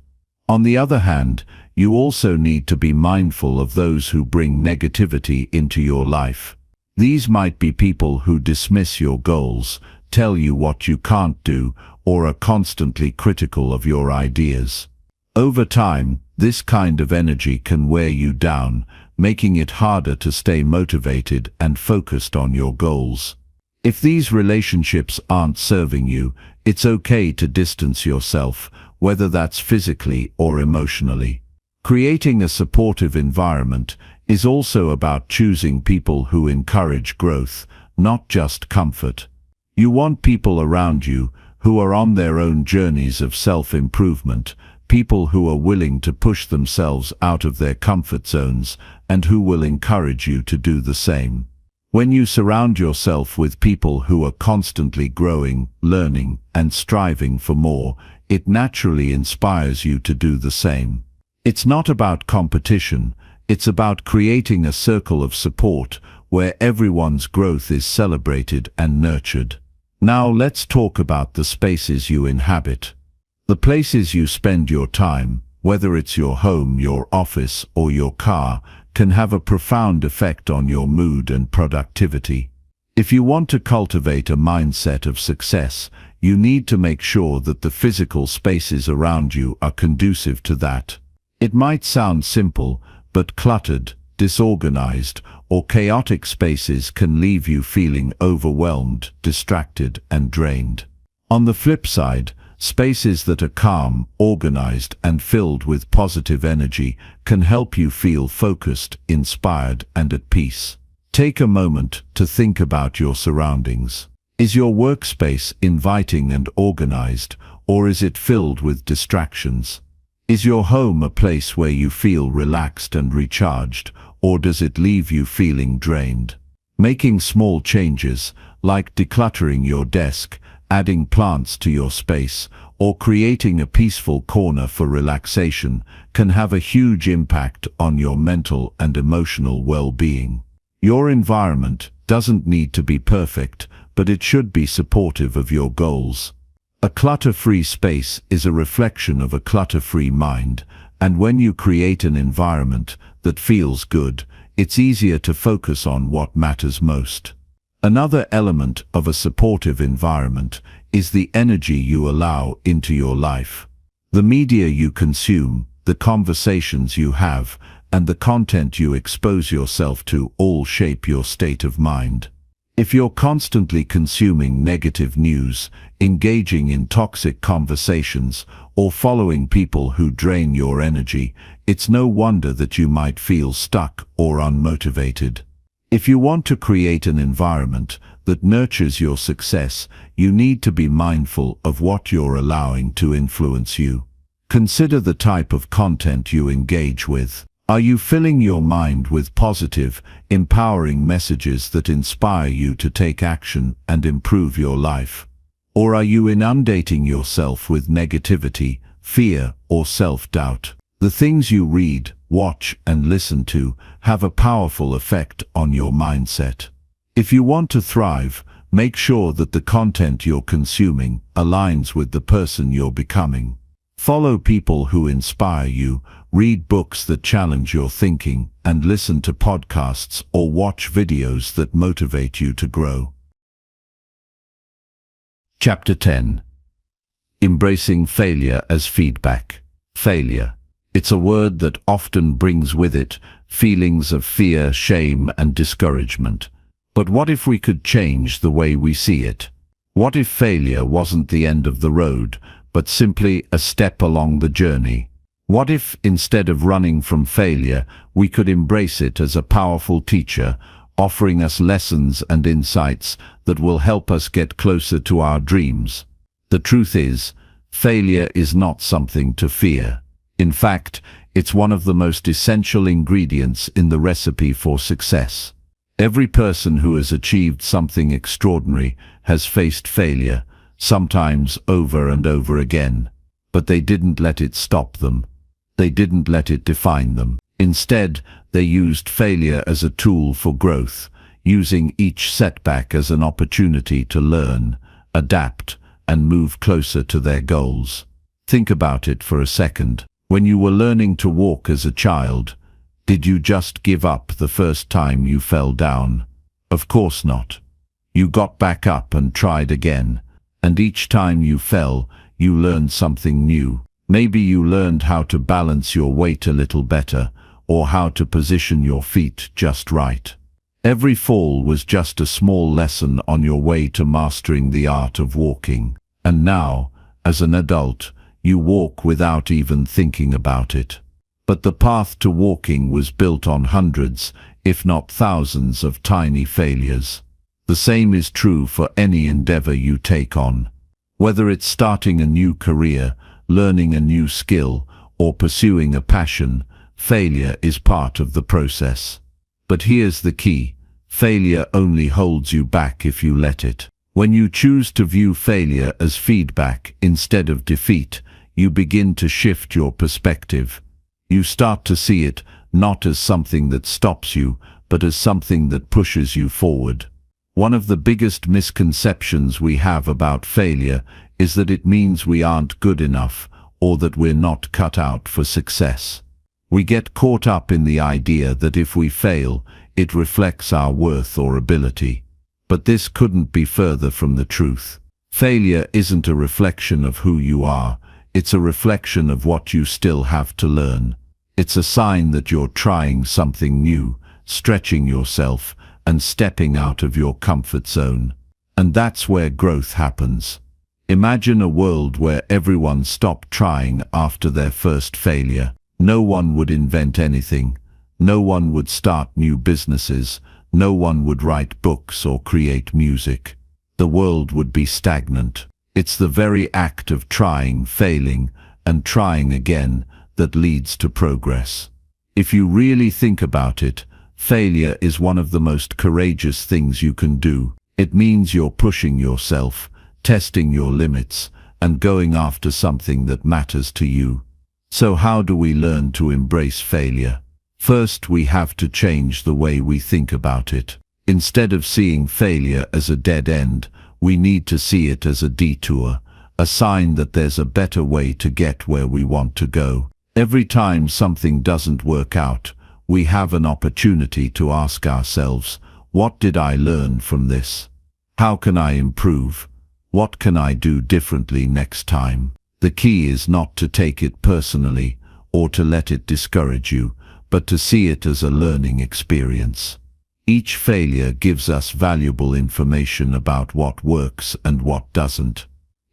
On the other hand, you also need to be mindful of those who bring negativity into your life. These might be people who dismiss your goals, tell you what you can't do, or are constantly critical of your ideas. Over time, this kind of energy can wear you down, making it harder to stay motivated and focused on your goals. If these relationships aren't serving you, it's okay to distance yourself, whether that's physically or emotionally. Creating a supportive environment is also about choosing people who encourage growth, not just comfort. You want people around you who are on their own journeys of self-improvement, people who are willing to push themselves out of their comfort zones and who will encourage you to do the same. When you surround yourself with people who are constantly growing, learning, and striving for more, it naturally inspires you to do the same. It's not about competition, it's about creating a circle of support where everyone's growth is celebrated and nurtured. Now let's talk about the spaces you inhabit. The places you spend your time, whether it's your home, your office, or your car, can have a profound effect on your mood and productivity. If you want to cultivate a mindset of success, you need to make sure that the physical spaces around you are conducive to that. It might sound simple, but cluttered, disorganized, or chaotic spaces can leave you feeling overwhelmed, distracted, and drained. On the flip side, spaces that are calm, organized, and filled with positive energy can help you feel focused, inspired, and at peace. Take a moment to think about your surroundings. Is your workspace inviting and organized, or is it filled with distractions? Is your home a place where you feel relaxed and recharged, or does it leave you feeling drained? Making small changes, like decluttering your desk, adding plants to your space, or creating a peaceful corner for relaxation, can have a huge impact on your mental and emotional well-being. Your environment doesn't need to be perfect, but it should be supportive of your goals. A clutter-free space is a reflection of a clutter-free mind, and when you create an environment that feels good, it's easier to focus on what matters most. Another element of a supportive environment is the energy you allow into your life. The media you consume, the conversations you have, and the content you expose yourself to all shape your state of mind. If you're constantly consuming negative news, engaging in toxic conversations, or following people who drain your energy, it's no wonder that you might feel stuck or unmotivated. If you want to create an environment that nurtures your success, you need to be mindful of what you're allowing to influence you. Consider the type of content you engage with. Are you filling your mind with positive, empowering messages that inspire you to take action and improve your life? Or are you inundating yourself with negativity, fear, or self-doubt? The things you read, watch, and listen to have a powerful effect on your mindset. If you want to thrive, make sure that the content you're consuming aligns with the person you're becoming. Follow people who inspire you, read books that challenge your thinking, and listen to podcasts or watch videos that motivate you to grow. Chapter 10. Embracing failure as feedback. Failure. It's a word that often brings with it feelings of fear, shame, and discouragement. But what if we could change the way we see it? What if failure wasn't the end of the road, but simply a step along the journey? What if, instead of running from failure, we could embrace it as a powerful teacher, offering us lessons and insights that will help us get closer to our dreams? The truth is, failure is not something to fear. In fact, it's one of the most essential ingredients in the recipe for success. Every person who has achieved something extraordinary has faced failure, sometimes over and over again. But they didn't let it stop them. They didn't let it define them. Instead, they used failure as a tool for growth, using each setback as an opportunity to learn, adapt, and move closer to their goals. Think about it for a second. When you were learning to walk as a child, did you just give up the first time you fell down? Of course not. You got back up and tried again. And each time you fell, you learned something new. Maybe you learned how to balance your weight a little better, or how to position your feet just right. Every fall was just a small lesson on your way to mastering the art of walking. And now, as an adult, you walk without even thinking about it. But the path to walking was built on hundreds, if not thousands, of tiny failures. The same is true for any endeavor you take on. Whether it's starting a new career, learning a new skill, or pursuing a passion, failure is part of the process. But here's the key: failure only holds you back if you let it. When you choose to view failure as feedback instead of defeat, you begin to shift your perspective. You start to see it not as something that stops you, but as something that pushes you forward. One of the biggest misconceptions we have about failure is that it means we aren't good enough, or that we're not cut out for success. We get caught up in the idea that if we fail, it reflects our worth or ability. But this couldn't be further from the truth. Failure isn't a reflection of who you are, it's a reflection of what you still have to learn. It's a sign that you're trying something new, stretching yourself, and stepping out of your comfort zone. And that's where growth happens. Imagine a world where everyone stopped trying after their first failure. No one would invent anything. No one would start new businesses. No one would write books or create music. The world would be stagnant. It's the very act of trying, failing, and trying again that leads to progress. If you really think about it, failure is one of the most courageous things you can do. It means you're pushing yourself, testing your limits, and going after something that matters to you. So how do we learn to embrace failure? First, we have to change the way we think about it. Instead of seeing failure as a dead end, we need to see it as a detour, a sign that there's a better way to get where we want to go. Every time something doesn't work out, we have an opportunity to ask ourselves, what did I learn from this? How can I improve? What can I do differently next time? The key is not to take it personally or to let it discourage you, but to see it as a learning experience. Each failure gives us valuable information about what works and what doesn't.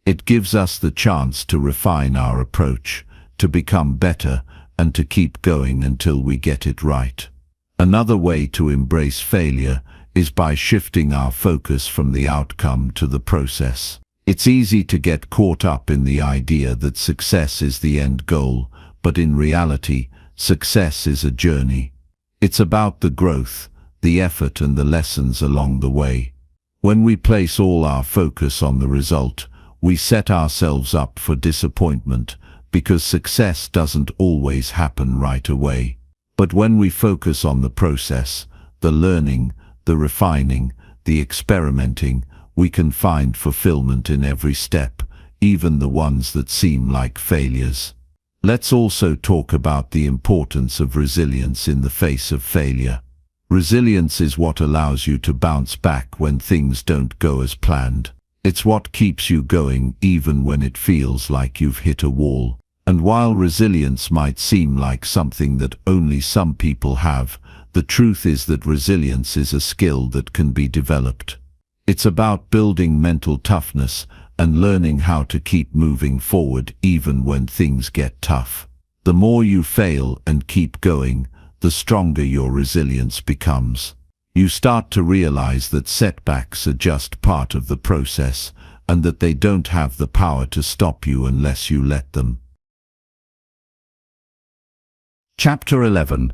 It gives us the chance to refine our approach, to become better, and to keep going until we get it right. Another way to embrace failure is by shifting our focus from the outcome to the process. It's easy to get caught up in the idea that success is the end goal, but in reality, success is a journey. It's about the growth, the effort, and the lessons along the way. When we place all our focus on the result, we set ourselves up for disappointment, because success doesn't always happen right away. But when we focus on the process, the learning, the refining, the experimenting, we can find fulfillment in every step, even the ones that seem like failures. Let's also talk about the importance of resilience in the face of failure. Resilience is what allows you to bounce back when things don't go as planned. It's what keeps you going even when it feels like you've hit a wall. And while resilience might seem like something that only some people have, the truth is that resilience is a skill that can be developed. It's about building mental toughness and learning how to keep moving forward even when things get tough. The more you fail and keep going, the stronger your resilience becomes. You start to realize that setbacks are just part of the process, and that they don't have the power to stop you unless you let them. Chapter 11.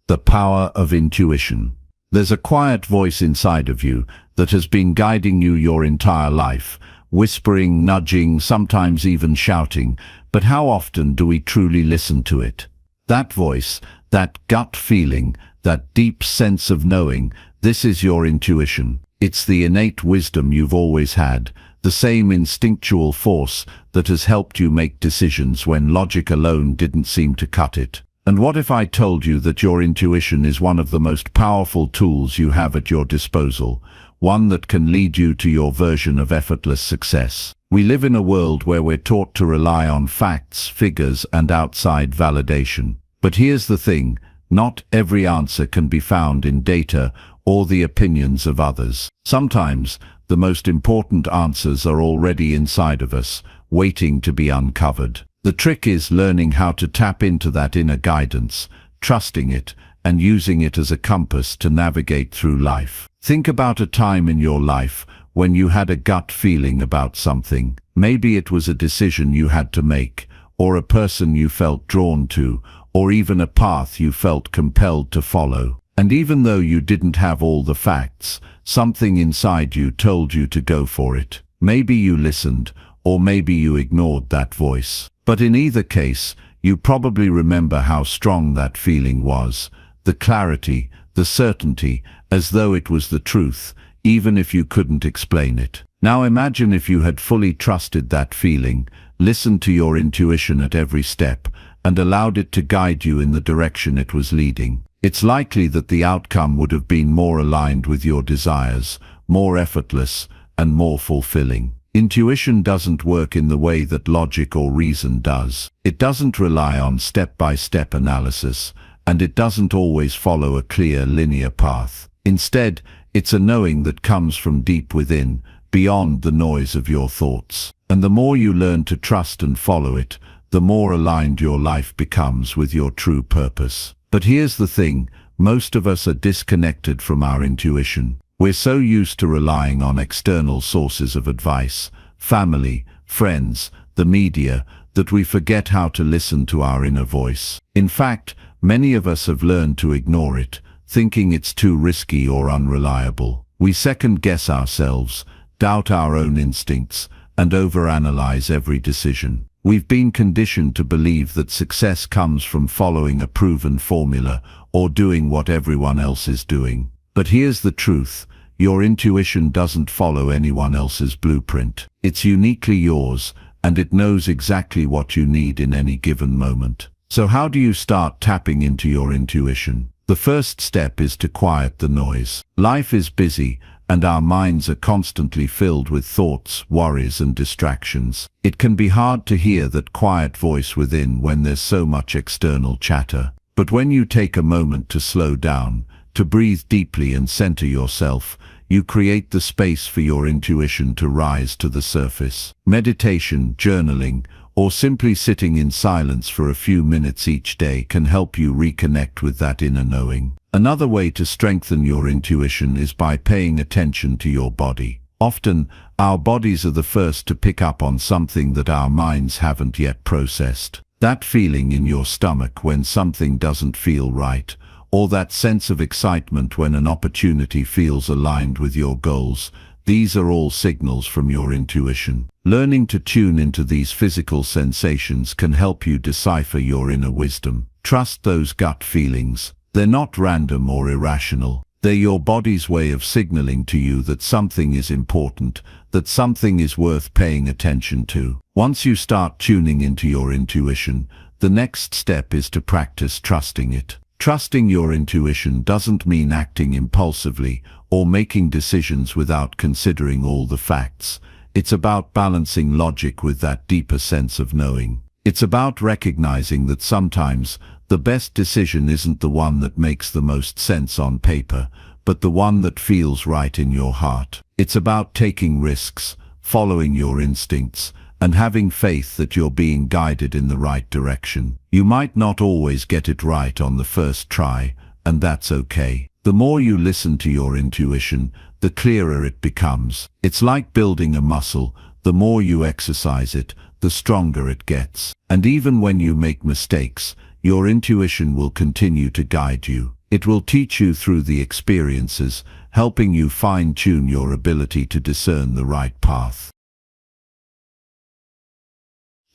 The Power of Intuition. There's a quiet voice inside of you that has been guiding you your entire life, whispering, nudging, sometimes even shouting, but how often do we truly listen to it? That voice, that gut feeling, that deep sense of knowing, this is your intuition. It's the innate wisdom you've always had, the same instinctual force that has helped you make decisions when logic alone didn't seem to cut it. And what if I told you that your intuition is one of the most powerful tools you have at your disposal, one that can lead you to your version of effortless success? We live in a world where we're taught to rely on facts, figures, and outside validation. But here's the thing, not every answer can be found in data or the opinions of others. Sometimes, the most important answers are already inside of us, waiting to be uncovered. The trick is learning how to tap into that inner guidance, trusting it, and using it as a compass to navigate through life. Think about a time in your life when you had a gut feeling about something. Maybe it was a decision you had to make, or a person you felt drawn to, or even a path you felt compelled to follow. And even though you didn't have all the facts, something inside you told you to go for it. Maybe you listened, or maybe you ignored that voice. But in either case, you probably remember how strong that feeling was, the clarity, the certainty, as though it was the truth, even if you couldn't explain it. Now imagine if you had fully trusted that feeling, listened to your intuition at every step, and allowed it to guide you in the direction it was leading. It's likely that the outcome would have been more aligned with your desires, more effortless, and more fulfilling. Intuition doesn't work in the way that logic or reason does. It doesn't rely on step-by-step analysis, and it doesn't always follow a clear linear path. Instead, it's a knowing that comes from deep within, beyond the noise of your thoughts. And the more you learn to trust and follow it, the more aligned your life becomes with your true purpose. But here's the thing, most of us are disconnected from our intuition. We're so used to relying on external sources of advice, family, friends, the media, that we forget how to listen to our inner voice. In fact, many of us have learned to ignore it, thinking it's too risky or unreliable. We second-guess ourselves, doubt our own instincts, and overanalyze every decision. We've been conditioned to believe that success comes from following a proven formula or doing what everyone else is doing. But here's the truth, your intuition doesn't follow anyone else's blueprint. It's uniquely yours, and it knows exactly what you need in any given moment. So how do you start tapping into your intuition? The first step is to quiet the noise. Life is busy, and our minds are constantly filled with thoughts, worries, and distractions. It can be hard to hear that quiet voice within when there's so much external chatter. But when you take a moment to slow down, to breathe deeply and center yourself, you create the space for your intuition to rise to the surface. Meditation, journaling, or simply sitting in silence for a few minutes each day can help you reconnect with that inner knowing. Another way to strengthen your intuition is by paying attention to your body. Often, our bodies are the first to pick up on something that our minds haven't yet processed. That feeling in your stomach when something doesn't feel right, or that sense of excitement when an opportunity feels aligned with your goals, these are all signals from your intuition. Learning to tune into these physical sensations can help you decipher your inner wisdom. Trust those gut feelings. They're not random or irrational. They're your body's way of signaling to you that something is important, that something is worth paying attention to. Once you start tuning into your intuition, the next step is to practice trusting it. Trusting your intuition doesn't mean acting impulsively or making decisions without considering all the facts. It's about balancing logic with that deeper sense of knowing. It's about recognizing that sometimes the best decision isn't the one that makes the most sense on paper, but the one that feels right in your heart. It's about taking risks, following your instincts, and having faith that you're being guided in the right direction. You might not always get it right on the first try, and that's okay. The more you listen to your intuition, the clearer it becomes. It's like building a muscle. The more you exercise it, the stronger it gets. And even when you make mistakes, your intuition will continue to guide you. It will teach you through the experiences, helping you fine-tune your ability to discern the right path.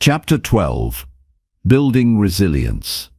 Chapter 12. Building Resilience.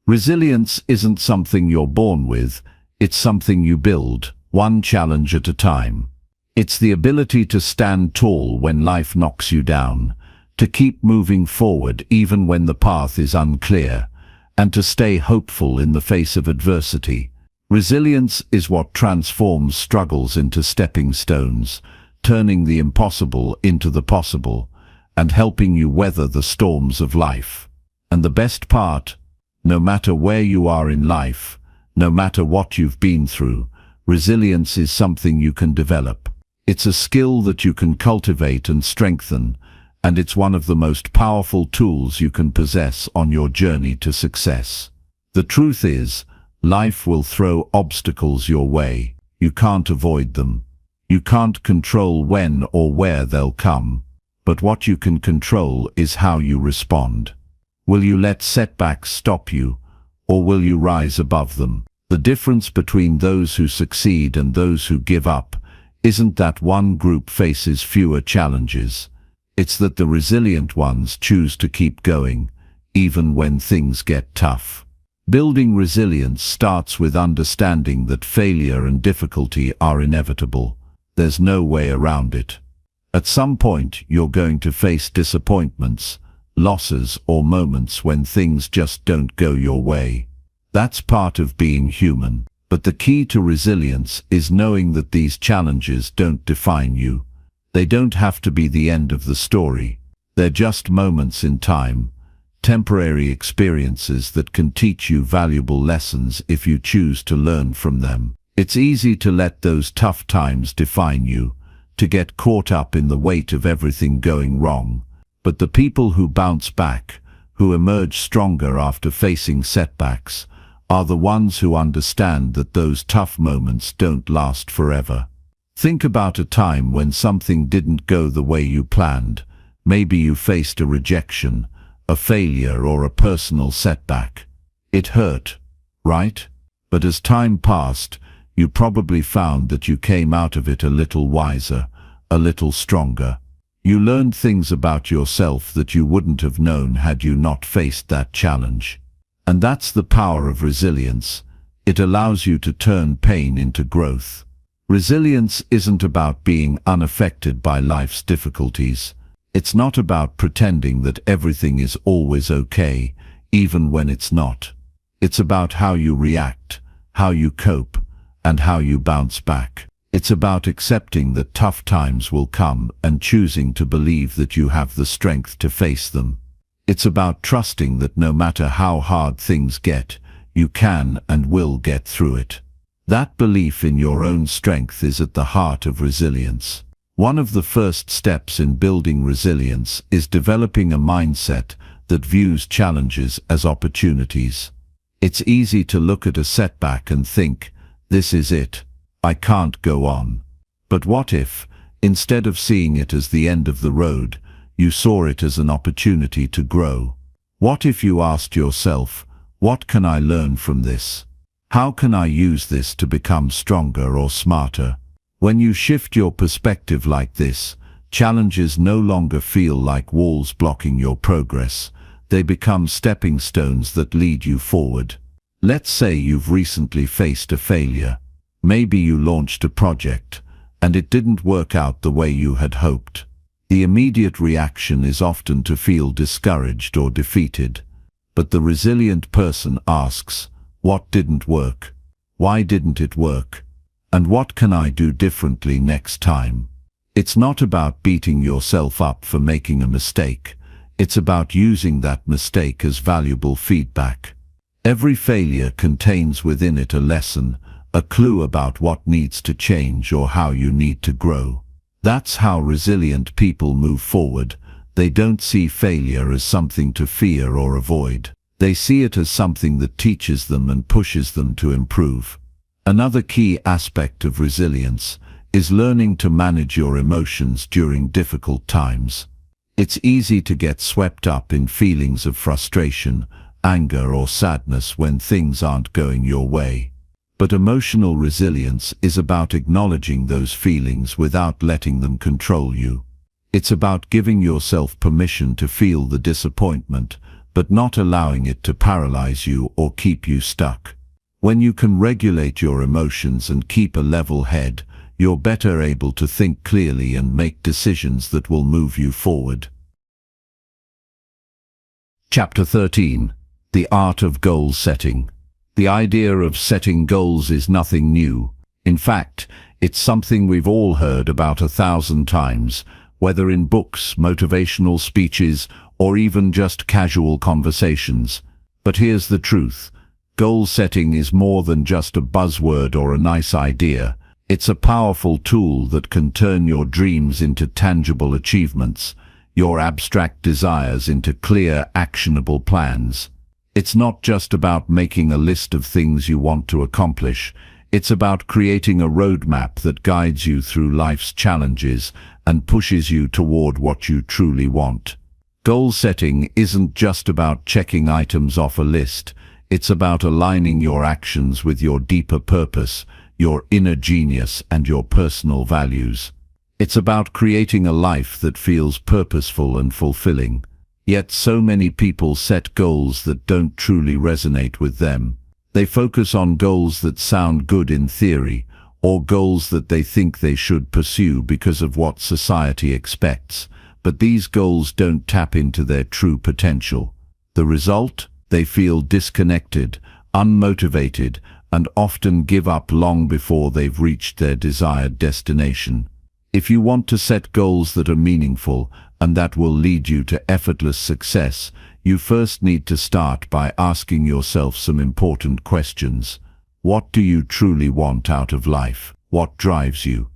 Resilience isn't something you're born with, it's something you build, one challenge at a time. It's the ability to stand tall when life knocks you down, to keep moving forward even when the path is unclear, and to stay hopeful in the face of adversity. Resilience is what transforms struggles into stepping stones, turning the impossible into the possible, and helping you weather the storms of life. And the best part, no matter where you are in life, no matter what you've been through, resilience is something you can develop. It's a skill that you can cultivate and strengthen, and it's one of the most powerful tools you can possess on your journey to success. The truth is, life will throw obstacles your way. You can't avoid them. You can't control when or where they'll come. But what you can control is how you respond. Will you let setbacks stop you, or will you rise above them? The difference between those who succeed and those who give up isn't that one group faces fewer challenges. It's that the resilient ones choose to keep going, even when things get tough. Building resilience starts with understanding that failure and difficulty are inevitable. There's no way around it. At some point, you're going to face disappointments, losses, or moments when things just don't go your way. That's part of being human. But the key to resilience is knowing that these challenges don't define you. They don't have to be the end of the story. They're just moments in time, temporary experiences that can teach you valuable lessons if you choose to learn from them. It's easy to let those tough times define you, to get caught up in the weight of everything going wrong. But the people who bounce back, who emerge stronger after facing setbacks, are the ones who understand that those tough moments don't last forever. Think about a time when something didn't go the way you planned. Maybe you faced a rejection, a failure, or a personal setback. It hurt, right? But as time passed, you probably found that you came out of it a little wiser, a little stronger. You learned things about yourself that you wouldn't have known had you not faced that challenge. And that's the power of resilience. It allows you to turn pain into growth. Resilience isn't about being unaffected by life's difficulties. It's not about pretending that everything is always okay, even when it's not. It's about how you react, how you cope, and how you bounce back. It's about accepting that tough times will come and choosing to believe that you have the strength to face them. It's about trusting that no matter how hard things get, you can and will get through it. That belief in your own strength is at the heart of resilience. One of the first steps in building resilience is developing a mindset that views challenges as opportunities. It's easy to look at a setback and think, "This is it. I can't go on." But what if, instead of seeing it as the end of the road, you saw it as an opportunity to grow? What if you asked yourself, "What can I learn from this? How can I use this to become stronger or smarter?" When you shift your perspective like this, challenges no longer feel like walls blocking your progress. They become stepping stones that lead you forward. Let's say you've recently faced a failure. Maybe you launched a project, and it didn't work out the way you had hoped. The immediate reaction is often to feel discouraged or defeated. But the resilient person asks, "What didn't work? Why didn't it work? And what can I do differently next time?" It's not about beating yourself up for making a mistake. It's about using that mistake as valuable feedback. Every failure contains within it a lesson, a clue about what needs to change or how you need to grow. That's how resilient people move forward. They don't see failure as something to fear or avoid. They see it as something that teaches them and pushes them to improve. Another key aspect of resilience is learning to manage your emotions during difficult times. It's easy to get swept up in feelings of frustration, anger, or sadness when things aren't going your way. But emotional resilience is about acknowledging those feelings without letting them control you. It's about giving yourself permission to feel the disappointment, but not allowing it to paralyze you or keep you stuck. When you can regulate your emotions and keep a level head, you're better able to think clearly and make decisions that will move you forward. Chapter 13. The Art of Goal Setting. The idea of setting goals is nothing new. In fact, it's something we've all heard about 1,000 times, whether in books, motivational speeches, or even just casual conversations. But here's the truth. Goal setting is more than just a buzzword or a nice idea. It's a powerful tool that can turn your dreams into tangible achievements, your abstract desires into clear, actionable plans. It's not just about making a list of things you want to accomplish. It's about creating a roadmap that guides you through life's challenges and pushes you toward what you truly want. Goal setting isn't just about checking items off a list. It's about aligning your actions with your deeper purpose, your inner genius, and your personal values. It's about creating a life that feels purposeful and fulfilling. Yet so many people set goals that don't truly resonate with them. They focus on goals that sound good in theory, or goals that they think they should pursue because of what society expects. But these goals don't tap into their true potential. The result? They feel disconnected, unmotivated, and often give up long before they've reached their desired destination. If you want to set goals that are meaningful and that will lead you to effortless success, you first need to start by asking yourself some important questions. What do you truly want out of life? What drives you?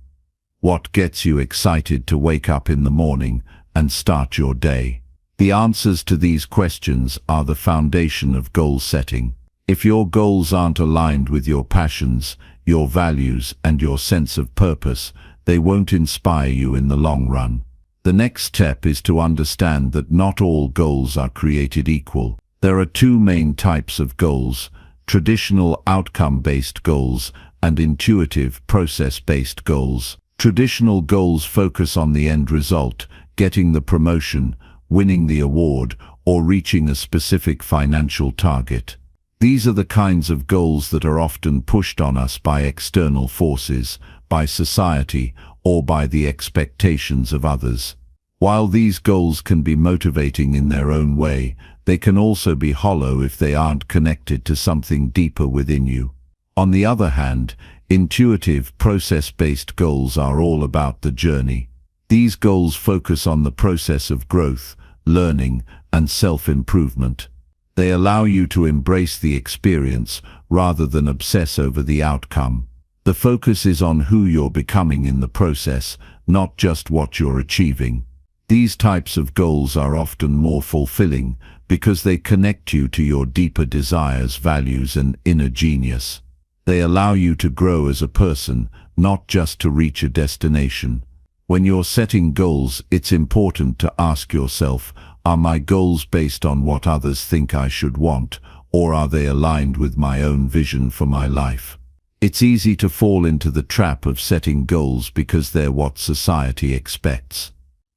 What gets you excited to wake up in the morning and start your day? The answers to these questions are the foundation of goal setting. If your goals aren't aligned with your passions, your values, and your sense of purpose, they won't inspire you in the long run. The next step is to understand that not all goals are created equal. There are two main types of goals: traditional outcome-based goals and intuitive process-based goals. Traditional goals focus on the end result, getting the promotion, winning the award, or reaching a specific financial target. These are the kinds of goals that are often pushed on us by external forces, by society, or by the expectations of others. While these goals can be motivating in their own way, they can also be hollow if they aren't connected to something deeper within you. On the other hand, Intuitive, process-based goals are all about the journey. These goals focus on the process of growth, learning, and self-improvement. They allow you to embrace the experience rather than obsess over the outcome. The focus is on who you're becoming in the process, not just what you're achieving. These types of goals are often more fulfilling because they connect you to your deeper desires, values, and inner genius. They allow you to grow as a person, not just to reach a destination. When you're setting goals, it's important to ask yourself, are my goals based on what others think I should want, or are they aligned with my own vision for my life? It's easy to fall into the trap of setting goals because they're what society expects.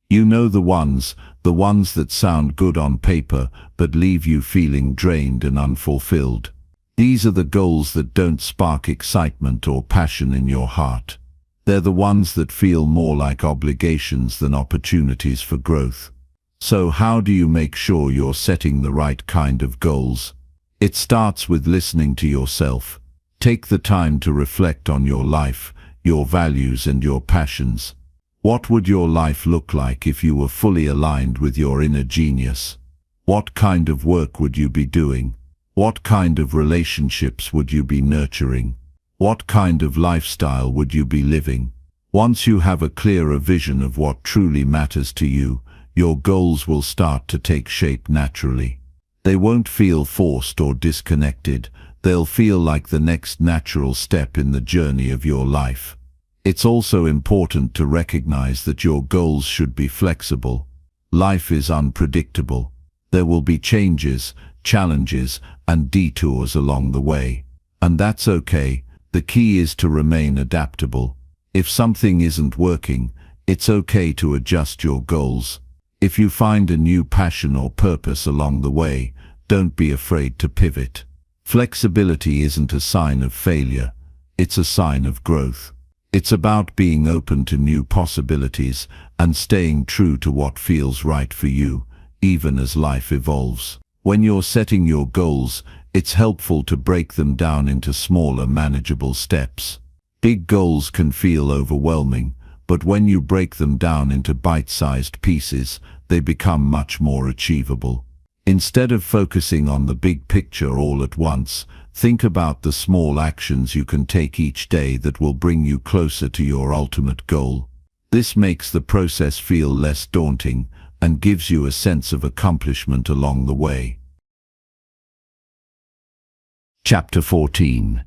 You know the ones that sound good on paper but leave you feeling drained and unfulfilled. These are the goals that don't spark excitement or passion in your heart. They're the ones that feel more like obligations than opportunities for growth. So how do you make sure you're setting the right kind of goals? It starts with listening to yourself. Take the time to reflect on your life, your values, and your passions. What would your life look like if you were fully aligned with your inner genius? What kind of work would you be doing? What kind of relationships would you be nurturing? What kind of lifestyle would you be living? Once you have a clearer vision of what truly matters to you, your goals will start to take shape naturally. They won't feel forced or disconnected. They'll feel like the next natural step in the journey of your life. It's also important to recognize that your goals should be flexible. Life is unpredictable. There will be changes, challenges, and detours along the way. And that's okay. The key is to remain adaptable. If something isn't working, it's okay to adjust your goals. If you find a new passion or purpose along the way, don't be afraid to pivot. Flexibility isn't a sign of failure. It's a sign of growth. It's about being open to new possibilities and staying true to what feels right for you, even as life evolves. When you're setting your goals, it's helpful to break them down into smaller, manageable steps. Big goals can feel overwhelming, but when you break them down into bite-sized pieces, they become much more achievable. Instead of focusing on the big picture all at once, think about the small actions you can take each day that will bring you closer to your ultimate goal. This makes the process feel less daunting and gives you a sense of accomplishment along the way. Chapter 14.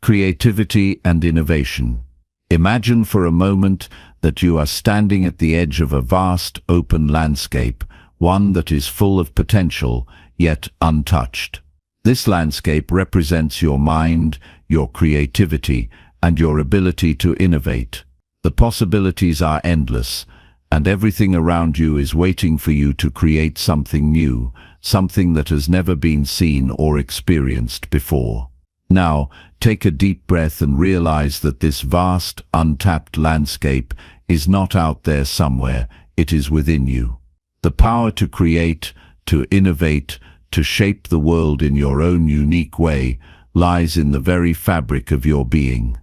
Creativity and Innovation. Imagine for a moment that you are standing at the edge of a vast, open landscape, one that is full of potential, yet untouched. This landscape represents your mind, your creativity, and your ability to innovate. The possibilities are endless, and everything around you is waiting for you to create something new, something that has never been seen or experienced before. Now, take a deep breath and realize that this vast, untapped landscape is not out there somewhere, it is within you. The power to create, to innovate, to shape the world in your own unique way lies in the very fabric of your being.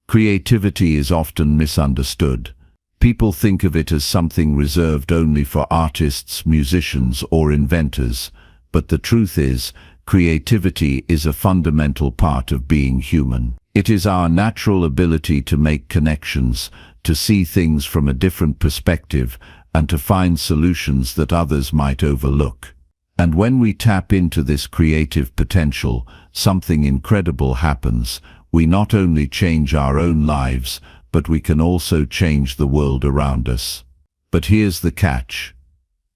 Creativity is often misunderstood. People think of it as something reserved only for artists, musicians, or inventors, but the truth is, creativity is a fundamental part of being human. It is our natural ability to make connections, to see things from a different perspective, and to find solutions that others might overlook. And when we tap into this creative potential, something incredible happens. We not only change our own lives, but we can also change the world around us. But here's the catch.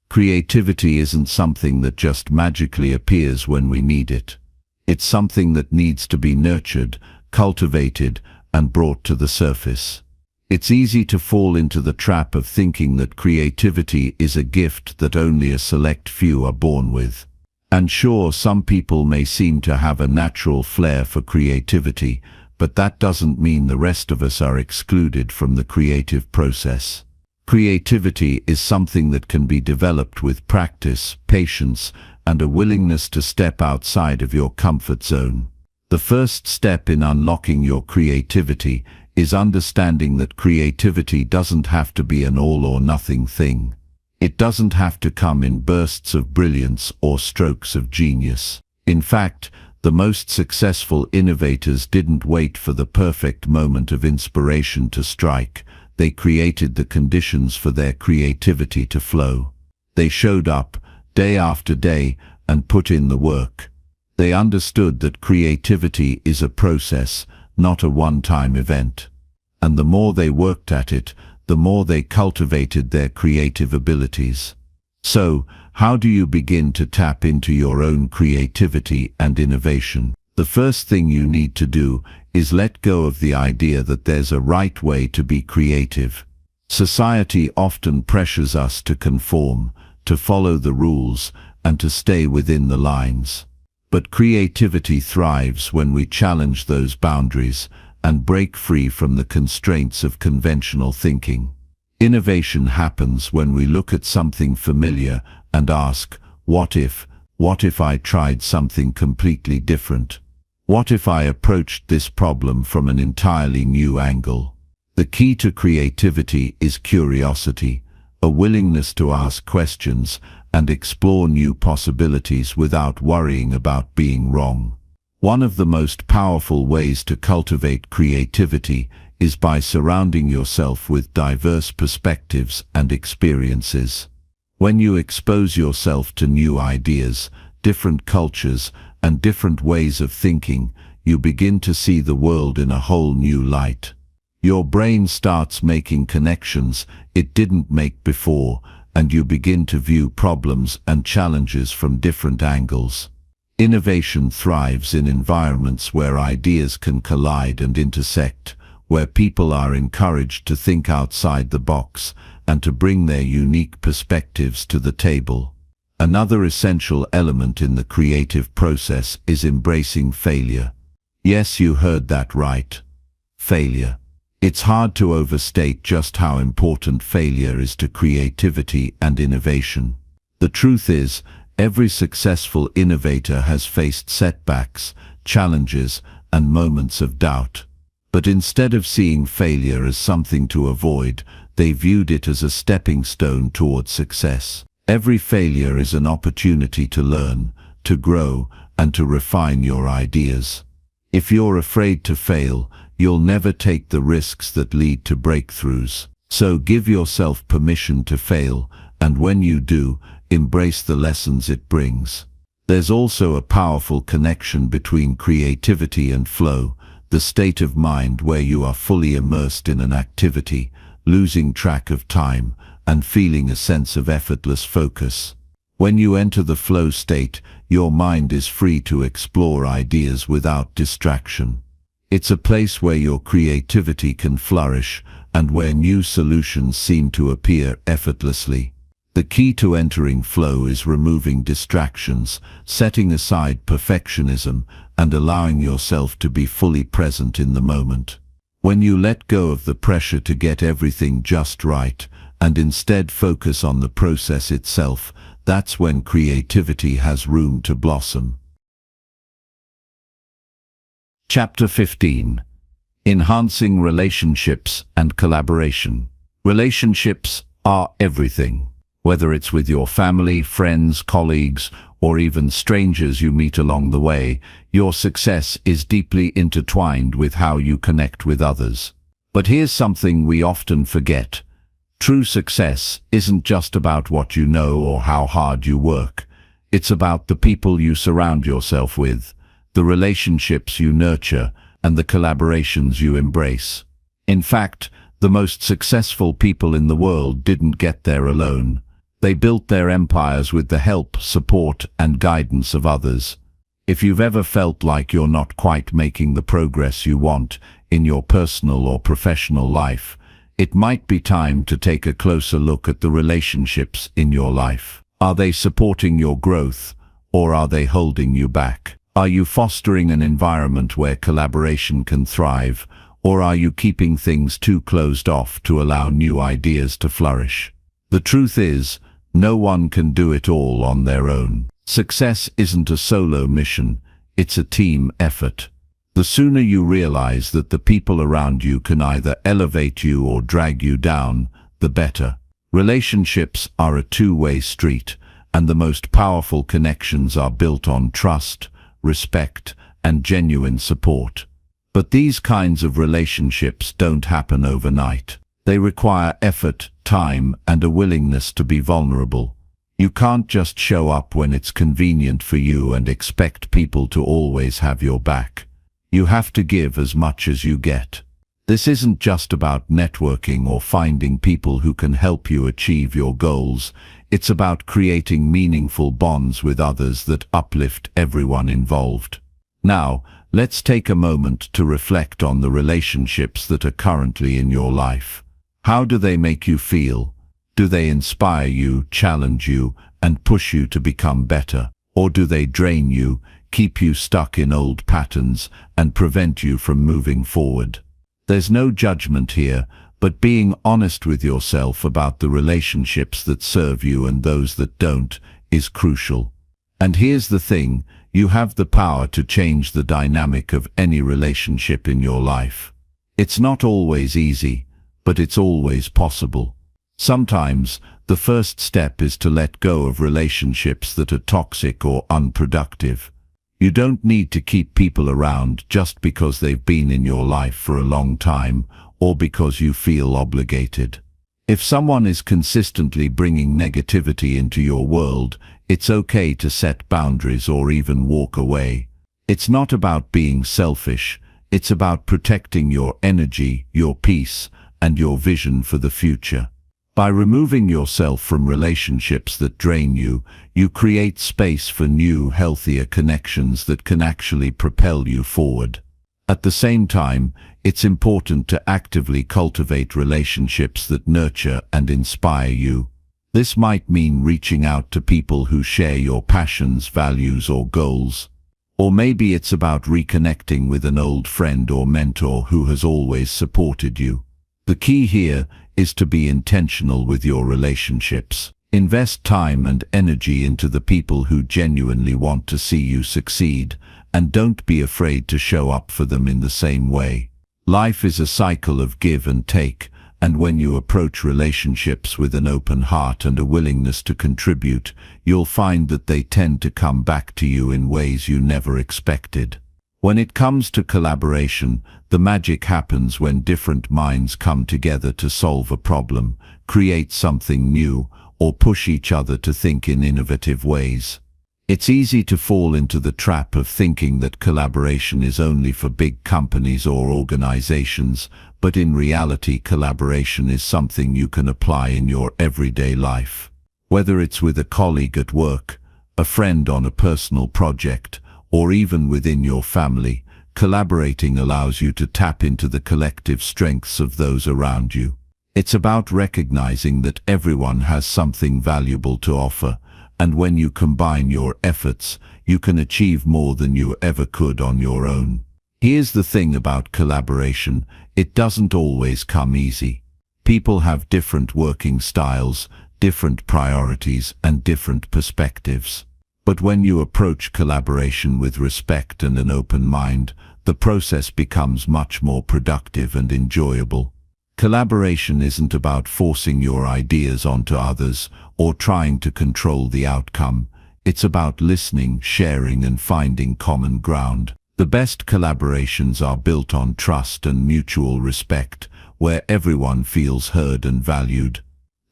Creativity isn't something that just magically appears when we need it. It's something that needs to be nurtured, cultivated, and brought to the surface. It's easy to fall into the trap of thinking that creativity is a gift that only a select few are born with. And sure, some people may seem to have a natural flair for creativity, but that doesn't mean the rest of us are excluded from the creative process. Creativity is something that can be developed with practice, patience, and a willingness to step outside of your comfort zone. The first step in unlocking your creativity is understanding that creativity doesn't have to be an all-or-nothing thing. It doesn't have to come in bursts of brilliance or strokes of genius. In fact, the most successful innovators didn't wait for the perfect moment of inspiration to strike. They created the conditions for their creativity to flow. They showed up, day after day, and put in the work. They understood that creativity is a process, not a one-time event. And the more they worked at it, the more they cultivated their creative abilities. So, how do you begin to tap into your own creativity and innovation? The first thing you need to do is let go of the idea that there's a right way to be creative. Society often pressures us to conform, to follow the rules, and to stay within the lines. But creativity thrives when we challenge those boundaries and break free from the constraints of conventional thinking. Innovation happens when we look at something familiar and ask, what if I tried something completely different? What if I approached this problem from an entirely new angle? The key to creativity is curiosity, a willingness to ask questions and explore new possibilities without worrying about being wrong. One of the most powerful ways to cultivate creativity is by surrounding yourself with diverse perspectives and experiences. When you expose yourself to new ideas, different cultures, and different ways of thinking, you begin to see the world in a whole new light. Your brain starts making connections it didn't make before, and you begin to view problems and challenges from different angles. Innovation thrives in environments where ideas can collide and intersect, where people are encouraged to think outside the box and to bring their unique perspectives to the table. Another essential element in the creative process is embracing failure. Yes, you heard that right. Failure. It's hard to overstate just how important failure is to creativity and innovation. The truth is, every successful innovator has faced setbacks, challenges, and moments of doubt. But instead of seeing failure as something to avoid, they viewed it as a stepping stone toward success. Every failure is an opportunity to learn, to grow, and to refine your ideas. If you're afraid to fail, you'll never take the risks that lead to breakthroughs. So give yourself permission to fail, and when you do, embrace the lessons it brings. There's also a powerful connection between creativity and flow, the state of mind where you are fully immersed in an activity, losing track of time, and feeling a sense of effortless focus. When you enter the flow state, your mind is free to explore ideas without distraction. It's a place where your creativity can flourish and where new solutions seem to appear effortlessly. The key to entering flow is removing distractions, setting aside perfectionism, and allowing yourself to be fully present in the moment. When you let go of the pressure to get everything just right, and instead focus on the process itself, that's when creativity has room to blossom. Chapter 15. Enhancing relationships and collaboration. Relationships are everything. Whether it's with your family, friends, colleagues, or even strangers you meet along the way, your success is deeply intertwined with how you connect with others. But here's something we often forget. True success isn't just about what you know or how hard you work. It's about the people you surround yourself with, the relationships you nurture, and the collaborations you embrace. In fact, the most successful people in the world didn't get there alone. They built their empires with the help, support, and guidance of others. If you've ever felt like you're not quite making the progress you want in your personal or professional life, it might be time to take a closer look at the relationships in your life. Are they supporting your growth, or are they holding you back? Are you fostering an environment where collaboration can thrive, or are you keeping things too closed off to allow new ideas to flourish? The truth is, no one can do it all on their own. Success isn't a solo mission, it's a team effort. The sooner you realize that the people around you can either elevate you or drag you down, the better. Relationships are a two-way street, and the most powerful connections are built on trust, respect, and genuine support. But these kinds of relationships don't happen overnight. They require effort, time, and a willingness to be vulnerable. You can't just show up when it's convenient for you and expect people to always have your back. You have to give as much as you get. This isn't just about networking or finding people who can help you achieve your goals. It's about creating meaningful bonds with others that uplift everyone involved. Now, let's take a moment to reflect on the relationships that are currently in your life. How do they make you feel? Do they inspire you, challenge you, and push you to become better? Or do they drain you, keep you stuck in old patterns, and prevent you from moving forward? There's no judgment here, but being honest with yourself about the relationships that serve you and those that don't is crucial. And here's the thing, you have the power to change the dynamic of any relationship in your life. It's not always easy, but it's always possible. Sometimes, the first step is to let go of relationships that are toxic or unproductive. You don't need to keep people around just because they've been in your life for a long time or because you feel obligated. If someone is consistently bringing negativity into your world, it's okay to set boundaries or even walk away. It's not about being selfish, it's about protecting your energy, your peace, and your vision for the future. By removing yourself from relationships that drain you, you create space for new, healthier connections that can actually propel you forward. At the same time, it's important to actively cultivate relationships that nurture and inspire you. This might mean reaching out to people who share your passions, values, or goals. Or maybe it's about reconnecting with an old friend or mentor who has always supported you. The key here is to be intentional with your relationships. Invest time and energy into the people who genuinely want to see you succeed, and don't be afraid to show up for them in the same way. Life is a cycle of give and take, and when you approach relationships with an open heart and a willingness to contribute, you'll find that they tend to come back to you in ways you never expected. When it comes to collaboration, the magic happens when different minds come together to solve a problem, create something new, or push each other to think in innovative ways. It's easy to fall into the trap of thinking that collaboration is only for big companies or organizations, but in reality, collaboration is something you can apply in your everyday life. Whether it's with a colleague at work, a friend on a personal project, or even within your family, collaborating allows you to tap into the collective strengths of those around you. It's about recognizing that everyone has something valuable to offer, and when you combine your efforts, you can achieve more than you ever could on your own. Here's the thing about collaboration, it doesn't always come easy. People have different working styles, different priorities, and different perspectives. But when you approach collaboration with respect and an open mind, the process becomes much more productive and enjoyable. Collaboration isn't about forcing your ideas onto others or trying to control the outcome. It's about listening, sharing, and finding common ground. The best collaborations are built on trust and mutual respect, where everyone feels heard and valued.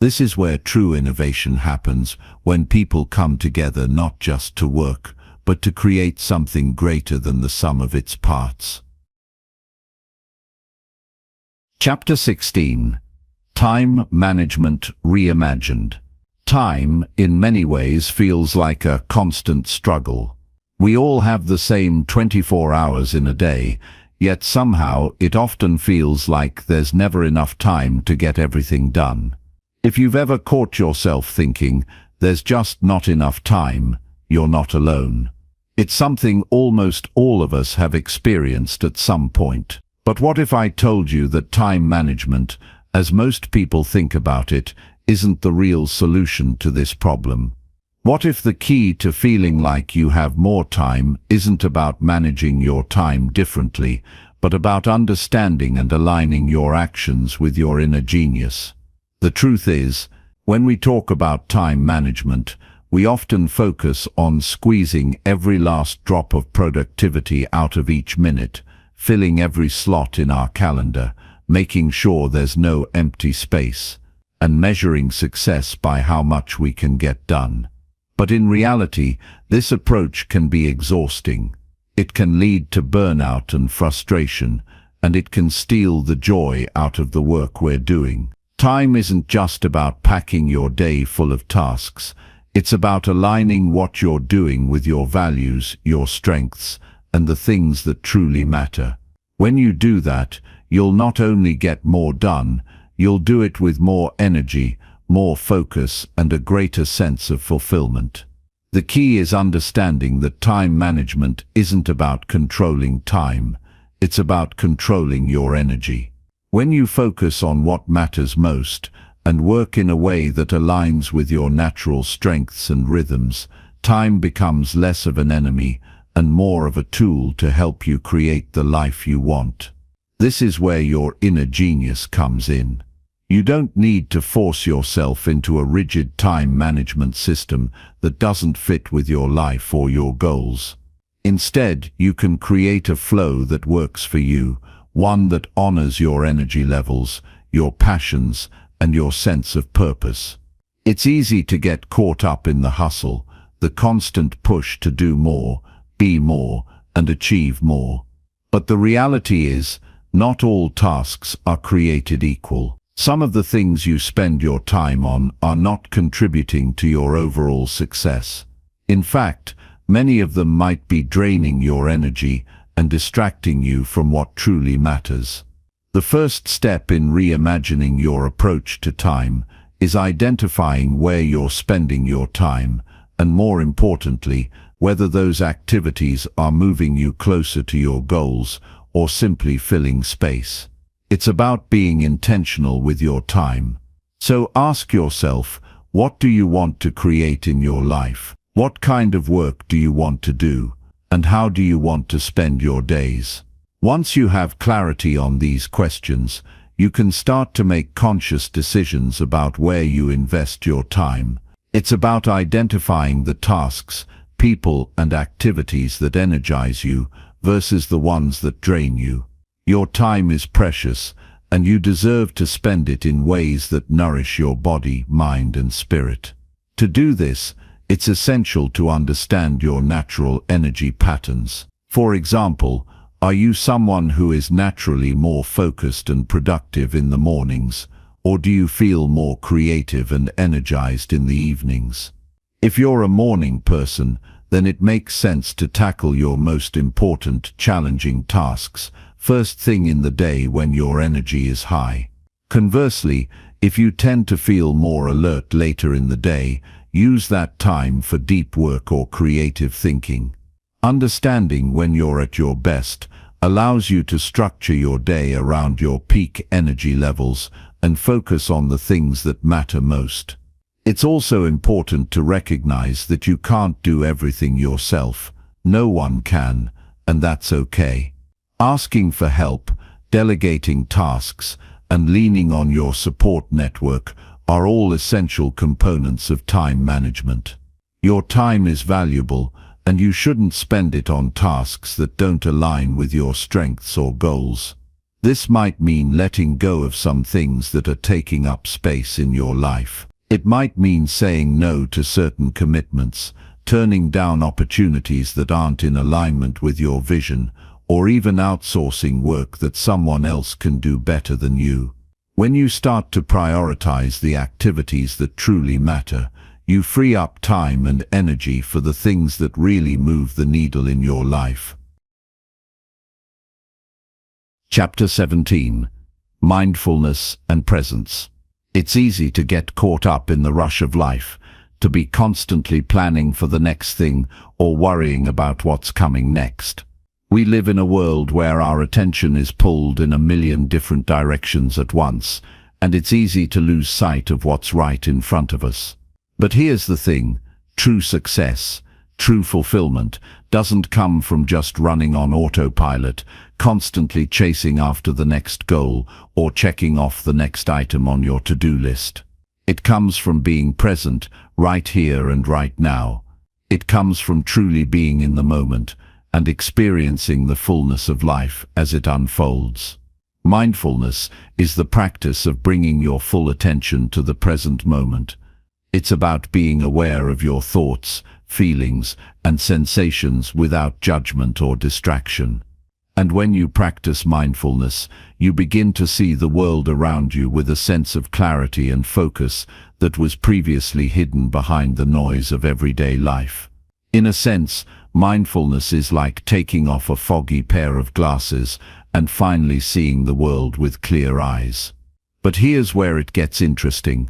This is where true innovation happens, when people come together not just to work, but to create something greater than the sum of its parts. Chapter 16. Time Management Reimagined. Time, in many ways, feels like a constant struggle. We all have the same 24 hours in a day, yet somehow it often feels like there's never enough time to get everything done. If you've ever caught yourself thinking, there's just not enough time, you're not alone. It's something almost all of us have experienced at some point. But what if I told you that time management, as most people think about it, isn't the real solution to this problem? What if the key to feeling like you have more time isn't about managing your time differently, but about understanding and aligning your actions with your inner genius? The truth is, when we talk about time management, we often focus on squeezing every last drop of productivity out of each minute, filling every slot in our calendar, making sure there's no empty space, and measuring success by how much we can get done. But in reality, this approach can be exhausting. It can lead to burnout and frustration, and it can steal the joy out of the work we're doing. Time isn't just about packing your day full of tasks. It's about aligning what you're doing with your values, your strengths, and the things that truly matter. When you do that, you'll not only get more done, you'll do it with more energy, more focus, and a greater sense of fulfillment. The key is understanding that time management isn't about controlling time. It's about controlling your energy. When you focus on what matters most and work in a way that aligns with your natural strengths and rhythms, time becomes less of an enemy and more of a tool to help you create the life you want. This is where your inner genius comes in. You don't need to force yourself into a rigid time management system that doesn't fit with your life or your goals. Instead, you can create a flow that works for you, one that honors your energy levels, your passions, and your sense of purpose. It's easy to get caught up in the hustle, the constant push to do more, be more, and achieve more. But the reality is, not all tasks are created equal. Some of the things you spend your time on are not contributing to your overall success. In fact, many of them might be draining your energy and distracting you from what truly matters. The first step in reimagining your approach to time is identifying where you're spending your time, and more importantly, whether those activities are moving you closer to your goals or simply filling space. It's about being intentional with your time. So ask yourself, what do you want to create in your life? What kind of work do you want to do? And how do you want to spend your days? Once you have clarity on these questions, you can start to make conscious decisions about where you invest your time. It's about identifying the tasks, people, and activities that energize you versus the ones that drain you. Your time is precious, and you deserve to spend it in ways that nourish your body, mind, and spirit. To do this, it's essential to understand your natural energy patterns. For example, are you someone who is naturally more focused and productive in the mornings, or do you feel more creative and energized in the evenings? If you're a morning person, then it makes sense to tackle your most important, challenging tasks first thing in the day when your energy is high. Conversely, if you tend to feel more alert later in the day, use that time for deep work or creative thinking. Understanding when you're at your best allows you to structure your day around your peak energy levels and focus on the things that matter most. It's also important to recognize that you can't do everything yourself. No one can, and that's okay. Asking for help, delegating tasks, and leaning on your support network are all essential components of time management. Your time is valuable, and you shouldn't spend it on tasks that don't align with your strengths or goals. This might mean letting go of some things that are taking up space in your life. It might mean saying no to certain commitments, turning down opportunities that aren't in alignment with your vision, or even outsourcing work that someone else can do better than you. When you start to prioritize the activities that truly matter, you free up time and energy for the things that really move the needle in your life. Chapter 17. Mindfulness and Presence. It's easy to get caught up in the rush of life, to be constantly planning for the next thing or worrying about what's coming next. We live in a world where our attention is pulled in a million different directions at once, and it's easy to lose sight of what's right in front of us. But here's the thing, True success, true fulfillment, doesn't come from just running on autopilot, constantly chasing after the next goal or checking off the next item on your to-do list. It comes from being present, right here and right now. It comes from truly being in the moment and experiencing the fullness of life as it unfolds. Mindfulness is the practice of bringing your full attention to the present moment. It's about being aware of your thoughts, feelings, and sensations without judgment or distraction. And when you practice mindfulness, you begin to see the world around you with a sense of clarity and focus that was previously hidden behind the noise of everyday life. In a sense, mindfulness is like taking off a foggy pair of glasses and finally seeing the world with clear eyes. But here's where it gets interesting.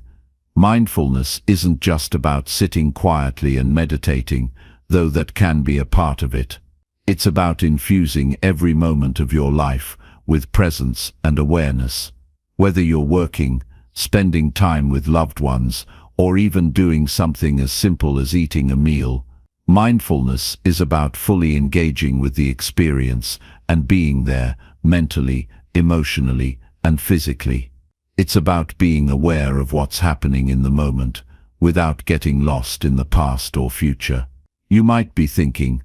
Mindfulness isn't just about sitting quietly and meditating, though that can be a part of it. It's about infusing every moment of your life with presence and awareness. Whether you're working, spending time with loved ones, or even doing something as simple as eating a meal, mindfulness is about fully engaging with the experience and being there mentally, emotionally, and physically. It's about being aware of what's happening in the moment, without getting lost in the past or future. You might be thinking,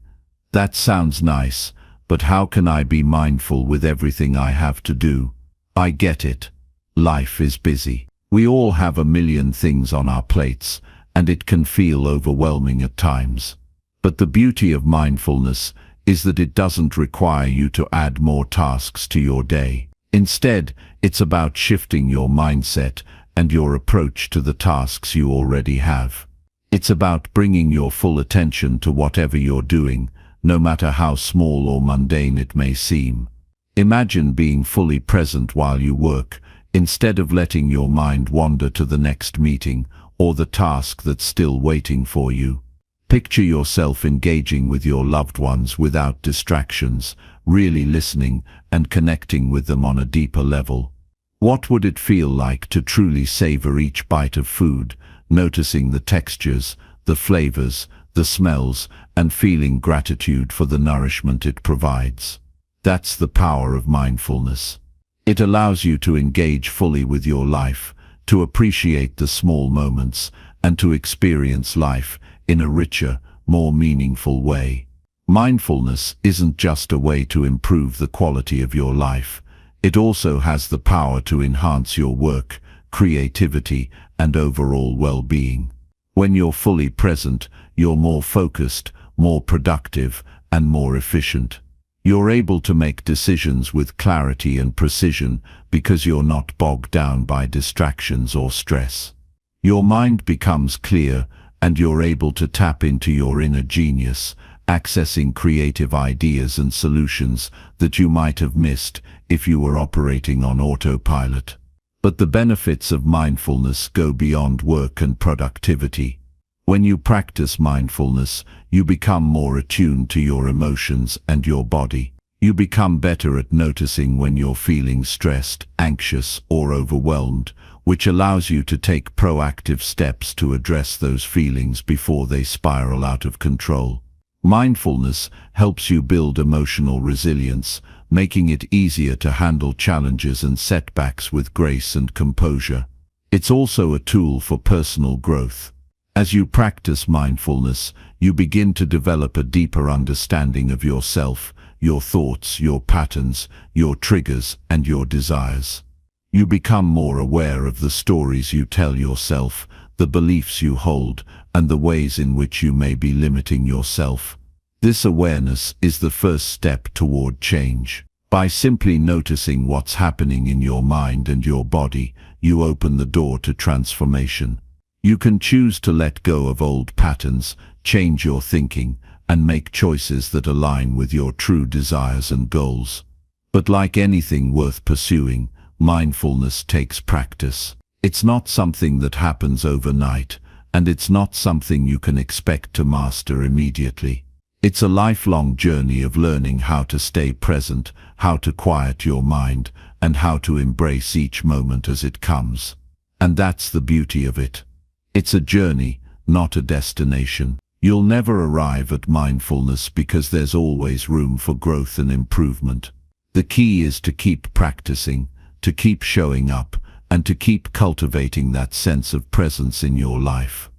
that sounds nice, but how can I be mindful with everything I have to do? I get it. Life is busy. We all have a million things on our plates, and it can feel overwhelming at times. But the beauty of mindfulness is that it doesn't require you to add more tasks to your day. Instead, it's about shifting your mindset and your approach to the tasks you already have. It's about bringing your full attention to whatever you're doing, no matter how small or mundane it may seem. Imagine being fully present while you work, instead of letting your mind wander to the next meeting or the task that's still waiting for you. Picture yourself engaging with your loved ones without distractions, really listening and connecting with them on a deeper level. What would it feel like to truly savor each bite of food, noticing the textures, the flavors, the smells, and feeling gratitude for the nourishment it provides? That's the power of mindfulness. It allows you to engage fully with your life, to appreciate the small moments, and to experience life in a richer, more meaningful way. Mindfulness isn't just a way to improve the quality of your life. It also has the power to enhance your work, creativity, and overall well-being. When you're fully present, you're more focused, more productive, and more efficient. You're able to make decisions with clarity and precision because you're not bogged down by distractions or stress. Your mind becomes clear, and you're able to tap into your inner genius, accessing creative ideas and solutions that you might have missed if you were operating on autopilot. But the benefits of mindfulness go beyond work and productivity. When you practice mindfulness, you become more attuned to your emotions and your body. You become better at noticing when you're feeling stressed, anxious, or overwhelmed, which allows you to take proactive steps to address those feelings before they spiral out of control. Mindfulness helps you build emotional resilience, making it easier to handle challenges and setbacks with grace and composure. It's also a tool for personal growth. As you practice mindfulness, you begin to develop a deeper understanding of yourself, your thoughts, your patterns, your triggers, and your desires. You become more aware of the stories you tell yourself, the beliefs you hold, and the ways in which you may be limiting yourself. This awareness is the first step toward change. By simply noticing what's happening in your mind and your body, you open the door to transformation. You can choose to let go of old patterns, change your thinking, and make choices that align with your true desires and goals. But like anything worth pursuing, mindfulness takes practice. It's not something that happens overnight, and it's not something you can expect to master immediately. It's a lifelong journey of learning how to stay present, how to quiet your mind, and how to embrace each moment as it comes. And that's the beauty of it. It's a journey, not a destination. You'll never arrive at mindfulness because there's always room for growth and improvement. The key is to keep practicing, to keep showing up, and to keep cultivating that sense of presence in your life.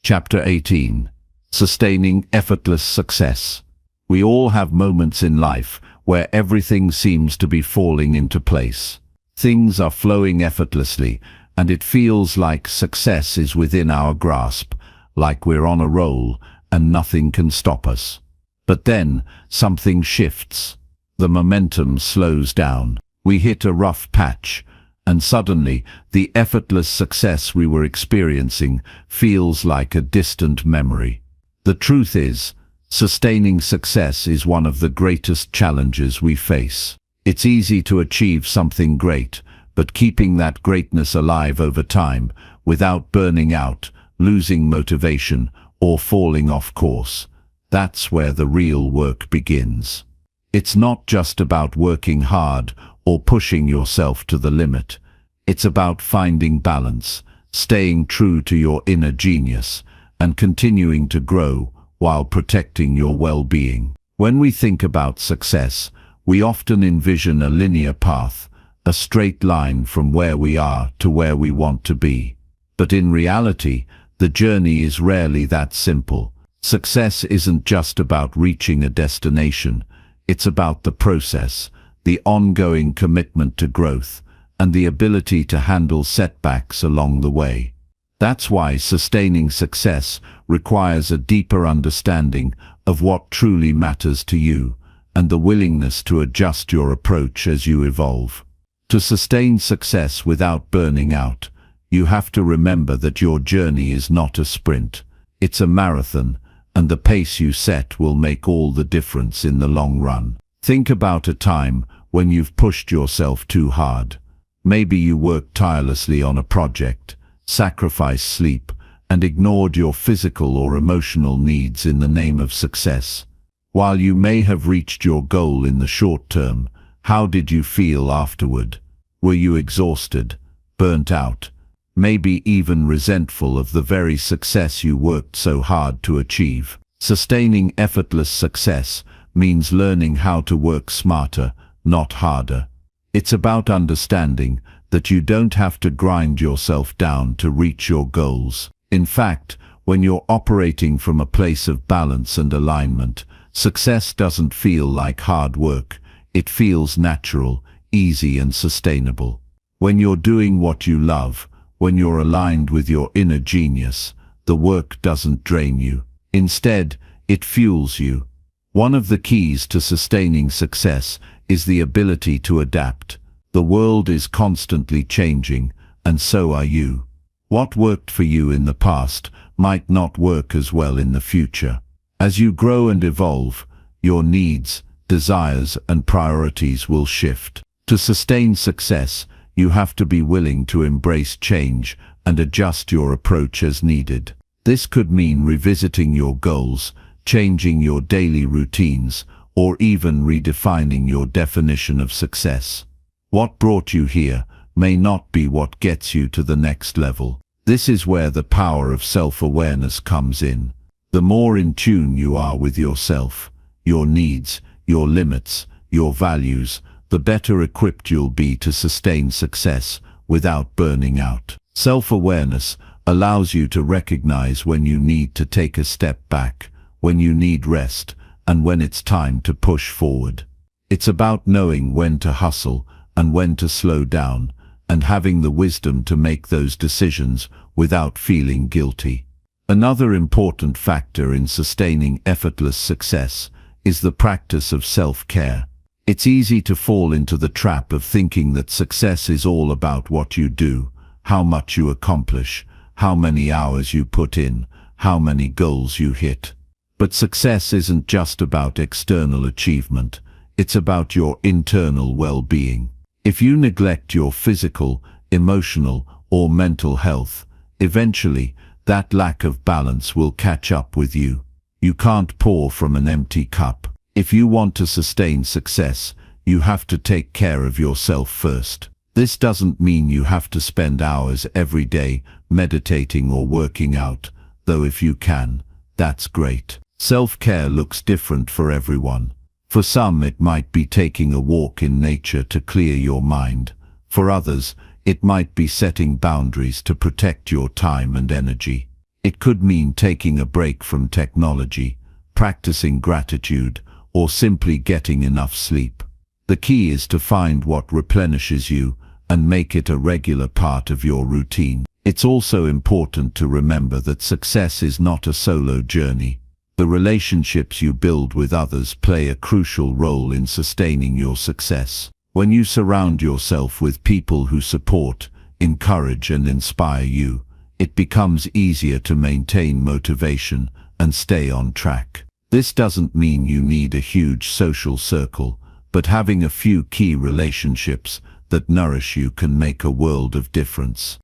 Chapter 18. Sustaining Effortless Success. We all have moments in life where everything seems to be falling into place. Things are flowing effortlessly, and it feels like success is within our grasp, like we're on a roll and nothing can stop us. But then something shifts. The momentum slows down. We hit a rough patch, and suddenly the effortless success we were experiencing feels like a distant memory. The truth is, sustaining success is one of the greatest challenges we face. It's easy to achieve something great, but keeping that greatness alive over time, without burning out, losing motivation, or falling off course, that's where the real work begins. It's not just about working hard or pushing yourself to the limit. It's about finding balance, staying true to your inner genius, and continuing to grow while protecting your well-being. When we think about success, we often envision a linear path, a straight line from where we are to where we want to be. But in reality, the journey is rarely that simple. Success isn't just about reaching a destination. It's about the process, the ongoing commitment to growth, and the ability to handle setbacks along the way. That's why sustaining success requires a deeper understanding of what truly matters to you, and the willingness to adjust your approach as you evolve. To sustain success without burning out, you have to remember that your journey is not a sprint. It's a marathon, and the pace you set will make all the difference in the long run. Think about a time when you've pushed yourself too hard. Maybe you worked tirelessly on a project, sacrificed sleep, and ignored your physical or emotional needs in the name of success. While you may have reached your goal in the short term, how did you feel afterward? Were you exhausted, burnt out, maybe even resentful of the very success you worked so hard to achieve? Sustaining effortless success means learning how to work smarter, not harder. It's about understanding that you don't have to grind yourself down to reach your goals. In fact, when you're operating from a place of balance and alignment, success doesn't feel like hard work. It feels natural, easy, and sustainable. When you're doing what you love, when you're aligned with your inner genius, the work doesn't drain you. Instead, it fuels you. One of the keys to sustaining success is the ability to adapt. The world is constantly changing, and so are you. What worked for you in the past might not work as well in the future. As you grow and evolve, your needs, desires, and priorities will shift. To sustain success, you have to be willing to embrace change and adjust your approach as needed. This could mean revisiting your goals, changing your daily routines, or even redefining your definition of success. What brought you here may not be what gets you to the next level. This is where the power of self-awareness comes in. The more in tune you are with yourself, your needs, your limits, your values, the better equipped you'll be to sustain success without burning out. Self-awareness allows you to recognize when you need to take a step back, when you need rest, and when it's time to push forward. It's about knowing when to hustle and when to slow down, and having the wisdom to make those decisions without feeling guilty. Another important factor in sustaining effortless success is the practice of self-care. It's easy to fall into the trap of thinking that success is all about what you do, how much you accomplish, how many hours you put in, how many goals you hit. But success isn't just about external achievement, it's about your internal well-being. If you neglect your physical, emotional, or mental health, eventually that lack of balance will catch up with you. You can't pour from an empty cup. If you want to sustain success, you have to take care of yourself first. This doesn't mean you have to spend hours every day meditating or working out, though if you can, that's great. Self-care looks different for everyone. For some, it might be taking a walk in nature to clear your mind. For others, it might be setting boundaries to protect your time and energy. It could mean taking a break from technology, practicing gratitude, or simply getting enough sleep. The key is to find what replenishes you and make it a regular part of your routine. It's also important to remember that success is not a solo journey. The relationships you build with others play a crucial role in sustaining your success. When you surround yourself with people who support, encourage, and inspire you, it becomes easier to maintain motivation and stay on track. This doesn't mean you need a huge social circle, but having a few key relationships that nourish you can make a world of difference.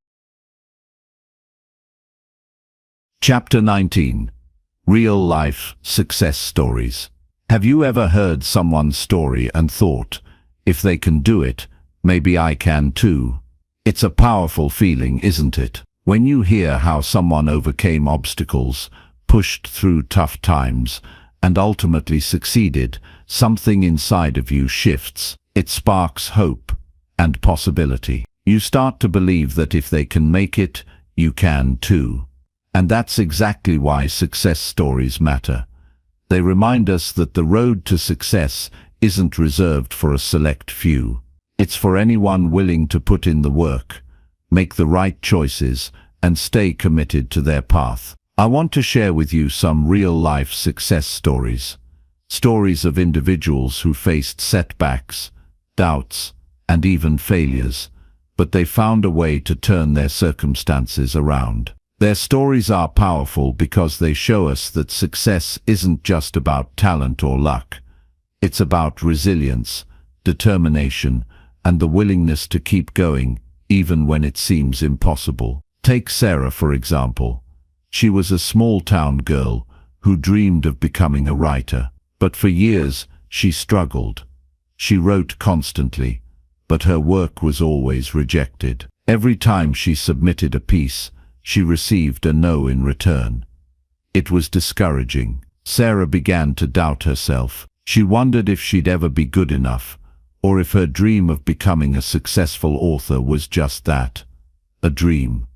Chapter 19. Real-life success stories. Have you ever heard someone's story and thought, if they can do it, maybe I can too? It's a powerful feeling, isn't it? When you hear how someone overcame obstacles, pushed through tough times, and ultimately succeeded, something inside of you shifts. It sparks hope and possibility. You start to believe that if they can make it, you can too. And that's exactly why success stories matter. They remind us that the road to success isn't reserved for a select few. It's for anyone willing to put in the work, make the right choices, and stay committed to their path. I want to share with you some real-life success stories. Stories of individuals who faced setbacks, doubts, and even failures, but they found a way to turn their circumstances around. Their stories are powerful because they show us that success isn't just about talent or luck. It's about resilience, determination, and the willingness to keep going, even when it seems impossible. Take Sarah, for example. She was a small-town girl who dreamed of becoming a writer, but for years she struggled. She wrote constantly, but her work was always rejected. Every time she submitted a piece, she received a no in return. It was discouraging. Sarah began to doubt herself. She wondered if she'd ever be good enough, or if her dream of becoming a successful author was just that, a dream.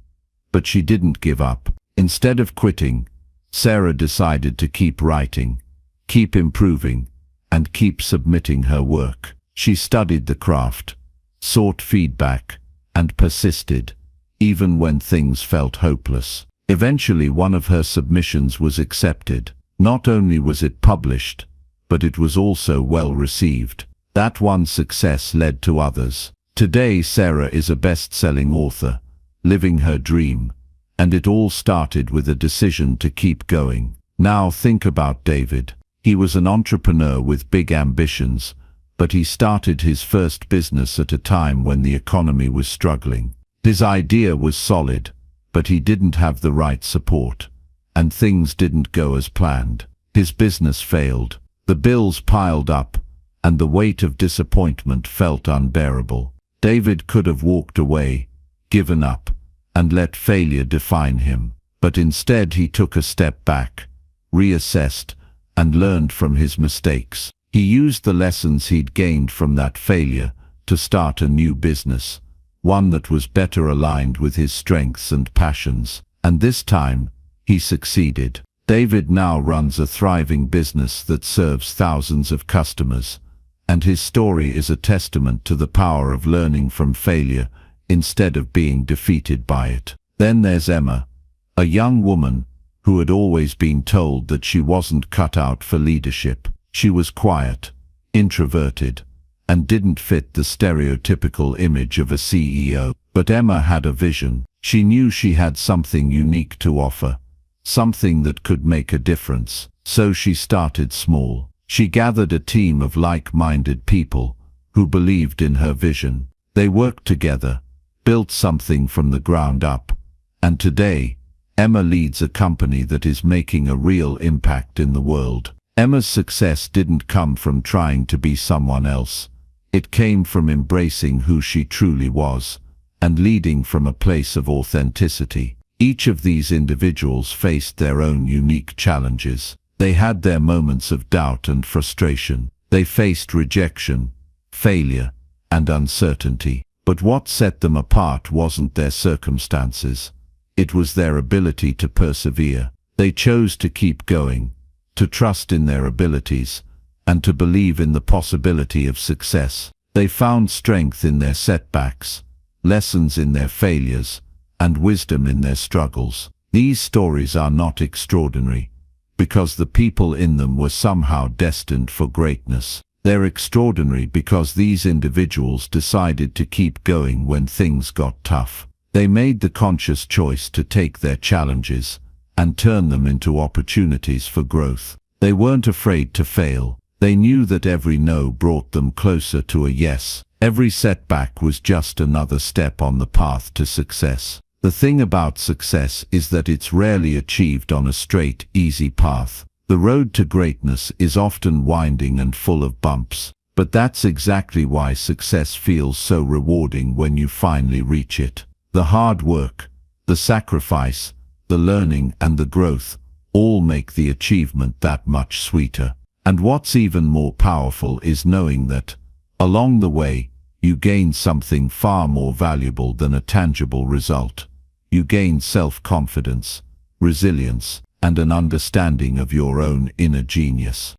But she didn't give up. Instead of quitting, Sarah decided to keep writing, keep improving, and keep submitting her work. She studied the craft, sought feedback, and persisted, even when things felt hopeless. Eventually, one of her submissions was accepted. Not only was it published, but it was also well received. That one success led to others. Today, Sarah is a best-selling author, living her dream, and it all started with a decision to keep going. Now think about David. He was an entrepreneur with big ambitions, but he started his first business at a time when the economy was struggling. His idea was solid, but he didn't have the right support, and things didn't go as planned. His business failed, the bills piled up, and the weight of disappointment felt unbearable. David could have walked away, given up, and let failure define him. But instead he took a step back, reassessed, and learned from his mistakes. He used the lessons he'd gained from that failure to start a new business, one that was better aligned with his strengths and passions. And this time, he succeeded. David now runs a thriving business that serves thousands of customers, and his story is a testament to the power of learning from failure instead of being defeated by it. Then there's Emma, a young woman who had always been told that she wasn't cut out for leadership. She was quiet, introverted, and didn't fit the stereotypical image of a CEO. But Emma had a vision. She knew she had something unique to offer, something that could make a difference. So she started small. She gathered a team of like-minded people who believed in her vision. They worked together, built something from the ground up, and today, Emma leads a company that is making a real impact in the world. Emma's success didn't come from trying to be someone else. It came from embracing who she truly was and leading from a place of authenticity. Each of these individuals faced their own unique challenges. They had their moments of doubt and frustration. They faced rejection, failure, and uncertainty. But what set them apart wasn't their circumstances. It was their ability to persevere. They chose to keep going, to trust in their abilities, and to believe in the possibility of success. They found strength in their setbacks, lessons in their failures, and wisdom in their struggles. These stories are not extraordinary because the people in them were somehow destined for greatness. They're extraordinary because these individuals decided to keep going when things got tough. They made the conscious choice to take their challenges and turn them into opportunities for growth. They weren't afraid to fail. They knew that every no brought them closer to a yes. Every setback was just another step on the path to success. The thing about success is that it's rarely achieved on a straight, easy path. The road to greatness is often winding and full of bumps. But that's exactly why success feels so rewarding when you finally reach it. The hard work, the sacrifice, the learning, and the growth all make the achievement that much sweeter. And what's even more powerful is knowing that, along the way, you gain something far more valuable than a tangible result. You gain self-confidence, resilience, and an understanding of your own inner genius.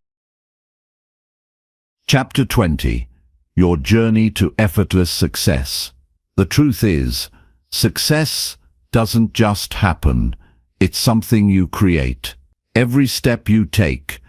Chapter 20. Your Journey to Effortless Success. The truth is, success doesn't just happen, it's something you create. Every step you take,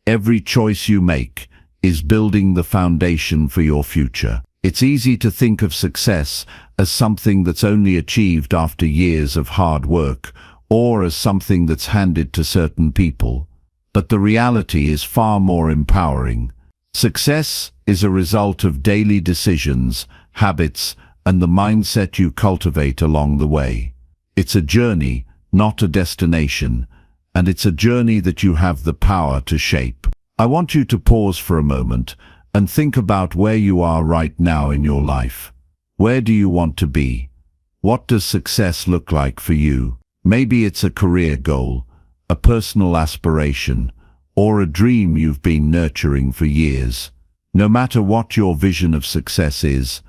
every choice you make, is building the foundation for your future. It's easy to think of success as something that's only achieved after years of hard work, or as something that's handed to certain people. But the reality is far more empowering. Success is a result of daily decisions, habits, and the mindset you cultivate along the way. It's a journey, not a destination, and it's a journey that you have the power to shape. I want you to pause for a moment and think about where you are right now in your life. Where do you want to be? What does success look like for you? Maybe it's a career goal, a personal aspiration, or a dream you've been nurturing for years. No matter what your vision of success is,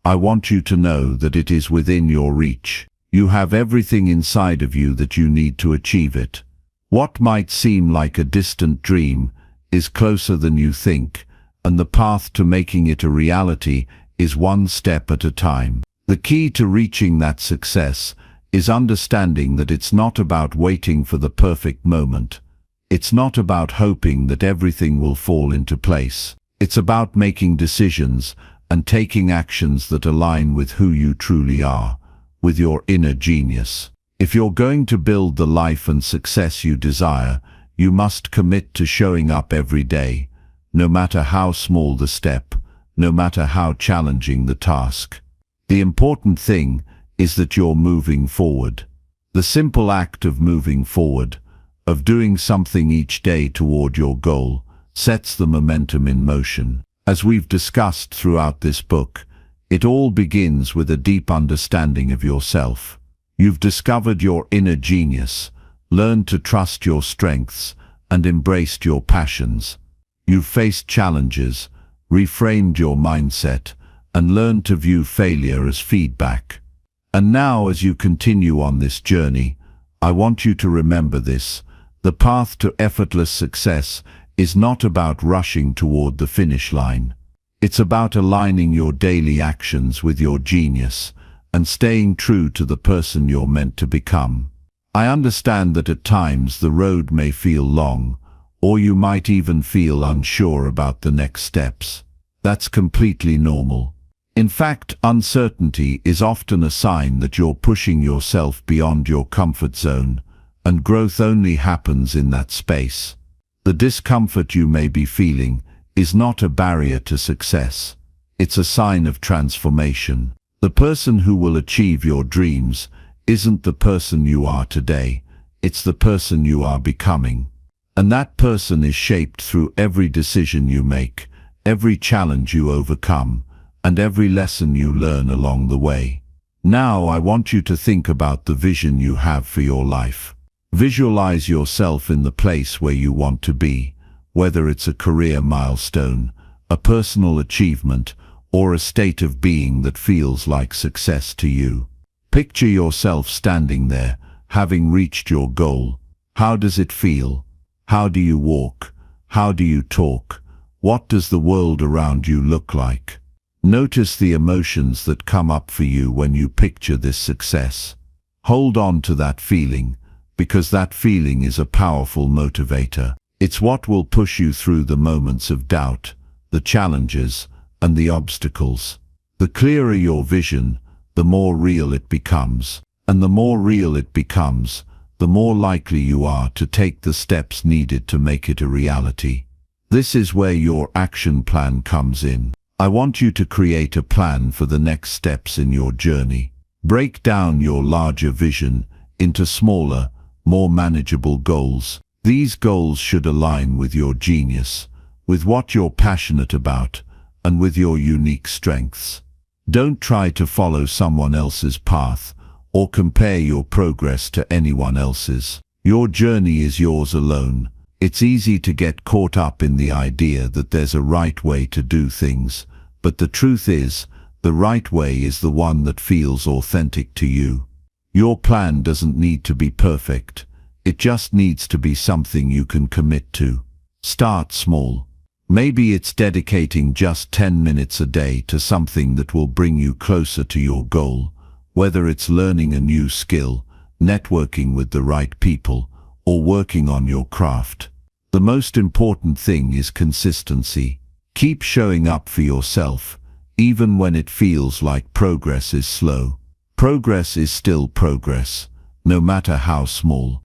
I want you to know that it is within your reach. You have everything inside of you that you need to achieve it. What might seem like a distant dream is closer than you think, and the path to making it a reality is one step at a time. The key to reaching that success is understanding that it's not about waiting for the perfect moment. It's not about hoping that everything will fall into place. It's about making decisions and taking actions that align with who you truly are, with your inner genius. If you're going to build the life and success you desire, you must commit to showing up every day, no matter how small the step, no matter how challenging the task. The important thing is that you're moving forward. The simple act of moving forward, of doing something each day toward your goal, sets the momentum in motion. As we've discussed throughout this book, it all begins with a deep understanding of yourself. You've discovered your inner genius, learned to trust your strengths, and embraced your passions. You've faced challenges, reframed your mindset, and learned to view failure as feedback. And now, as you continue on this journey, I want you to remember this: the path to effortless success is not about rushing toward the finish line. It's about aligning your daily actions with your genius and staying true to the person you're meant to become. I understand that at times the road may feel long, or you might even feel unsure about the next steps. That's completely normal. In fact, uncertainty is often a sign that you're pushing yourself beyond your comfort zone, and growth only happens in that space. The discomfort you may be feeling is not a barrier to success. It's a sign of transformation. The person who will achieve your dreams isn't the person you are today, it's the person you are becoming. And that person is shaped through every decision you make, every challenge you overcome, and every lesson you learn along the way. Now I want you to think about the vision you have for your life. Visualize yourself in the place where you want to be, whether it's a career milestone, a personal achievement, or a state of being that feels like success to you. Picture yourself standing there, having reached your goal. How does it feel? How do you walk? How do you talk? What does the world around you look like? Notice the emotions that come up for you when you picture this success. Hold on to that feeling, because that feeling is a powerful motivator. It's what will push you through the moments of doubt, the challenges, and the obstacles. The clearer your vision, the more real it becomes. And the more real it becomes, the more likely you are to take the steps needed to make it a reality. This is where your action plan comes in. I want you to create a plan for the next steps in your journey. Break down your larger vision into smaller, more manageable goals. These goals should align with your genius, with what you're passionate about, and with your unique strengths. Don't try to follow someone else's path or compare your progress to anyone else's. Your journey is yours alone. It's easy to get caught up in the idea that there's a right way to do things, but the truth is, the right way is the one that feels authentic to you. Your plan doesn't need to be perfect. It just needs to be something you can commit to. Start small. Maybe it's dedicating just 10 minutes a day to something that will bring you closer to your goal, whether it's learning a new skill, networking with the right people, or working on your craft. The most important thing is consistency. Keep showing up for yourself, even when it feels like progress is slow. Progress is still progress, no matter how small.